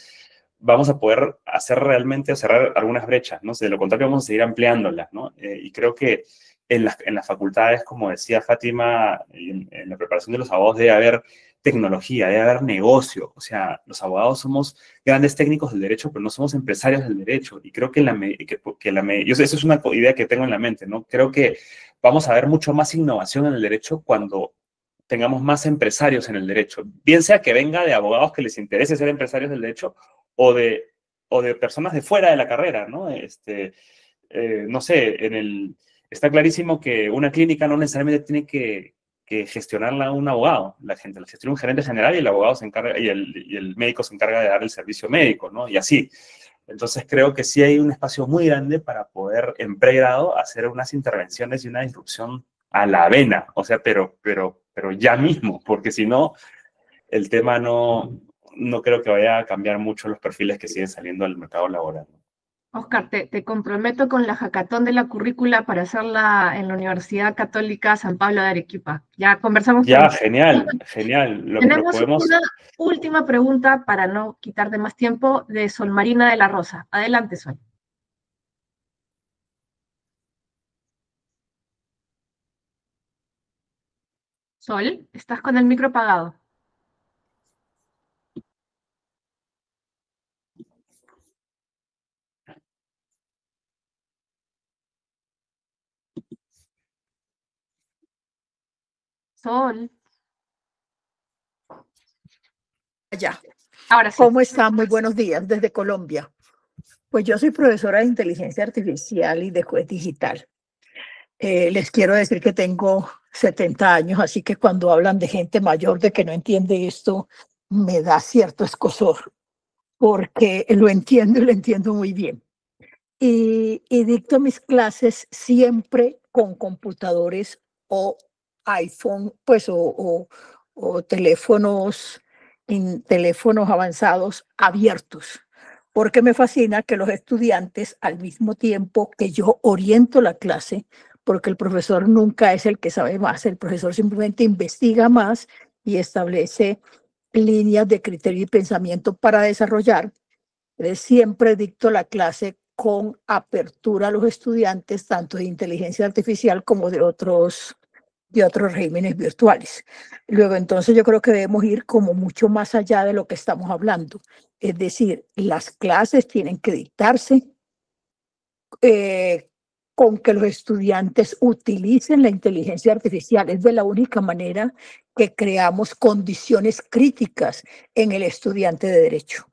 vamos a poder hacer realmente, cerrar algunas brechas, ¿no? De lo contrario, vamos a seguir ampliándolas, ¿no? Y creo que en las facultades, como decía Fátima, en la preparación de los abogados debe haber tecnología, debe haber negocio. O sea, los abogados somos grandes técnicos del derecho, pero no somos empresarios del derecho. Y creo que eso es una idea que tengo en la mente, ¿no? Creo que vamos a ver mucho más innovación en el derecho cuando tengamos más empresarios en el derecho. Bien sea que venga de abogados que les interese ser empresarios del derecho, o de personas de fuera de la carrera, ¿no? No sé, está clarísimo que una clínica no necesariamente tiene que gestionarla a un abogado. La gestiona un gerente general y el abogado se encarga, y el médico se encarga de dar el servicio médico, ¿no? Y así. Entonces creo que sí hay un espacio muy grande para poder en pregrado hacer unas intervenciones y una disrupción a la avena, o sea, pero ya mismo, porque si no, el tema no creo que vaya a cambiar mucho los perfiles que siguen saliendo al mercado laboral. Oscar, te comprometo con la hackathon de la currícula para hacerla en la Universidad Católica San Pablo de Arequipa. Ya conversamos. Ya, genial, genial. Tenemos una última pregunta para no quitar de más tiempo de Sol Marina de la Rosa. Adelante, Sol. Sol, estás con el micro apagado. Sol. Ya. Ahora sí. ¿Cómo están? Muy buenos días desde Colombia. Pues yo soy profesora de inteligencia artificial y de juez digital. Les quiero decir que tengo 70 años, así que cuando hablan de gente mayor de que no entiende esto, me da cierto escozor, porque lo entiendo y lo entiendo muy bien. Y dicto mis clases siempre con computadores o iPhone, pues, o teléfonos avanzados abiertos, porque me fascina que los estudiantes, al mismo tiempo que yo oriento la clase, porque el profesor nunca es el que sabe más, el profesor simplemente investiga más y establece líneas de criterio y pensamiento para desarrollar. Siempre dicto la clase con apertura a los estudiantes, tanto de inteligencia artificial como de otros regímenes virtuales. Luego, entonces, yo creo que debemos ir como mucho más allá de lo que estamos hablando. Es decir, las clases tienen que dictarse con que los estudiantes utilicen la inteligencia artificial. Es de la única manera que creamos condiciones críticas en el estudiante de derecho.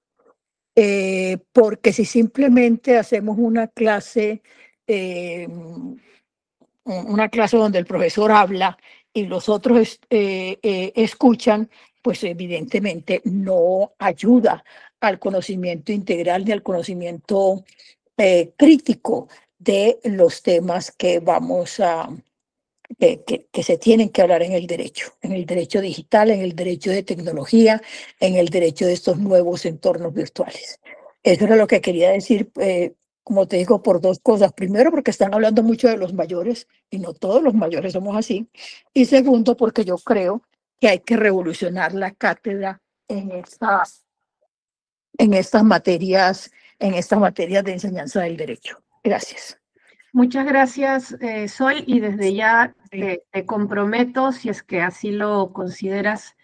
Porque si simplemente hacemos una clase donde el profesor habla y los otros escuchan, pues evidentemente no ayuda al conocimiento integral ni al conocimiento crítico de los temas que que se tienen que hablar en el derecho digital, en el derecho de tecnología, en el derecho de estos nuevos entornos virtuales. Eso era lo que quería decir, como te digo, por dos cosas. Primero, porque están hablando mucho de los mayores y no todos los mayores somos así. Y segundo, porque yo creo que hay que revolucionar la cátedra en estas materias de enseñanza del derecho. Gracias. Muchas gracias, Sol, y desde ya te comprometo, si es que así lo consideras,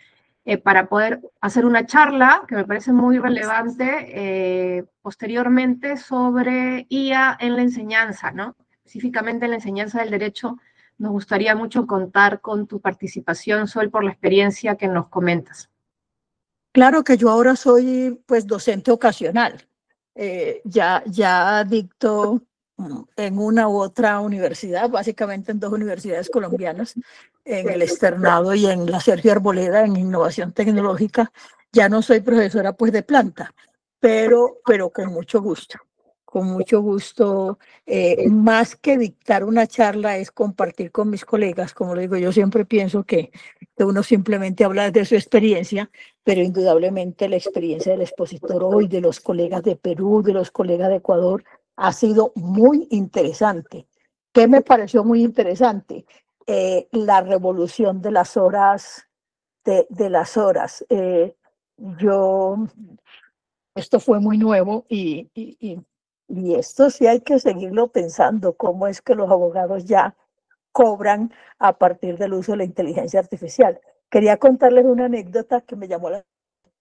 para poder hacer una charla que me parece muy relevante posteriormente sobre IA en la enseñanza, ¿no? Específicamente en la enseñanza del derecho. Nos gustaría mucho contar con tu participación, Sol, por la experiencia que nos comentas. Claro que yo ahora soy pues docente ocasional. Ya dicto en una u otra universidad, básicamente en 2 universidades colombianas, en el Externado y en la Sergio Arboleda, en innovación tecnológica. Ya no soy profesora pues de planta, pero con mucho gusto. Con mucho gusto, más que dictar una charla es compartir con mis colegas. Como lo digo, yo siempre pienso que uno simplemente habla de su experiencia, pero indudablemente la experiencia del expositor hoy, de los colegas de Perú, de los colegas de Ecuador, ha sido muy interesante. ¿Qué me pareció muy interesante? La revolución de las horas, de las horas. Esto fue muy nuevo y esto sí hay que seguirlo pensando, cómo es que los abogados ya cobran a partir del uso de la inteligencia artificial. Quería contarles una anécdota que me llamó la atención.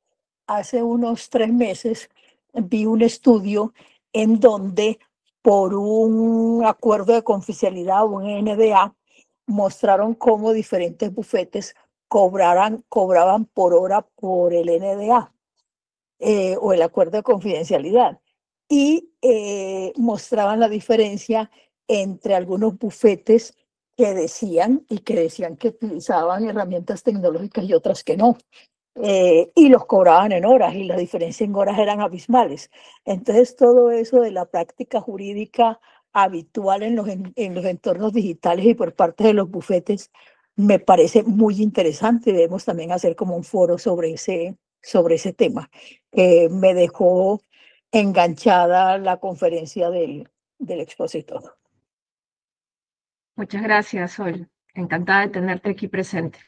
Hace unos 3 meses vi un estudio en donde por un acuerdo de confidencialidad, un NDA, mostraron cómo diferentes bufetes cobraban por hora por el NDA o el acuerdo de confidencialidad. Y mostraban la diferencia entre algunos bufetes que decían que utilizaban herramientas tecnológicas y otras que no. Y los cobraban en horas y la diferencia en horas eran abismales. Entonces, todo eso de la práctica jurídica habitual en los entornos digitales y por parte de los bufetes me parece muy interesante. Debemos también hacer como un foro sobre ese tema. Me dejó enganchada la conferencia del expositor. Muchas gracias, Sol. Encantada de tenerte aquí presente.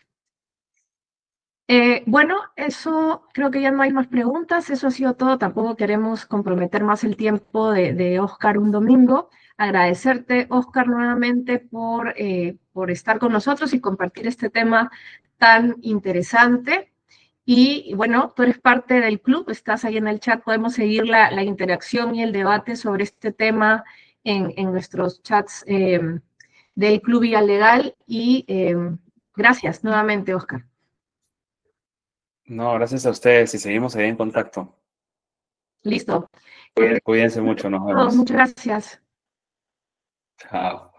Bueno, eso creo que ya no hay más preguntas. Eso ha sido todo. Tampoco queremos comprometer más el tiempo de Óscar un domingo. Agradecerte, Óscar, nuevamente por estar con nosotros y compartir este tema tan interesante. Y bueno, tú eres parte del club, estás ahí en el chat, podemos seguir la interacción y el debate sobre este tema en nuestros chats del Club Vía Legal. Y gracias nuevamente, Óscar. No, gracias a ustedes y seguimos ahí en contacto. Listo. Cuídense mucho, nos vemos. Muchas gracias. Chao.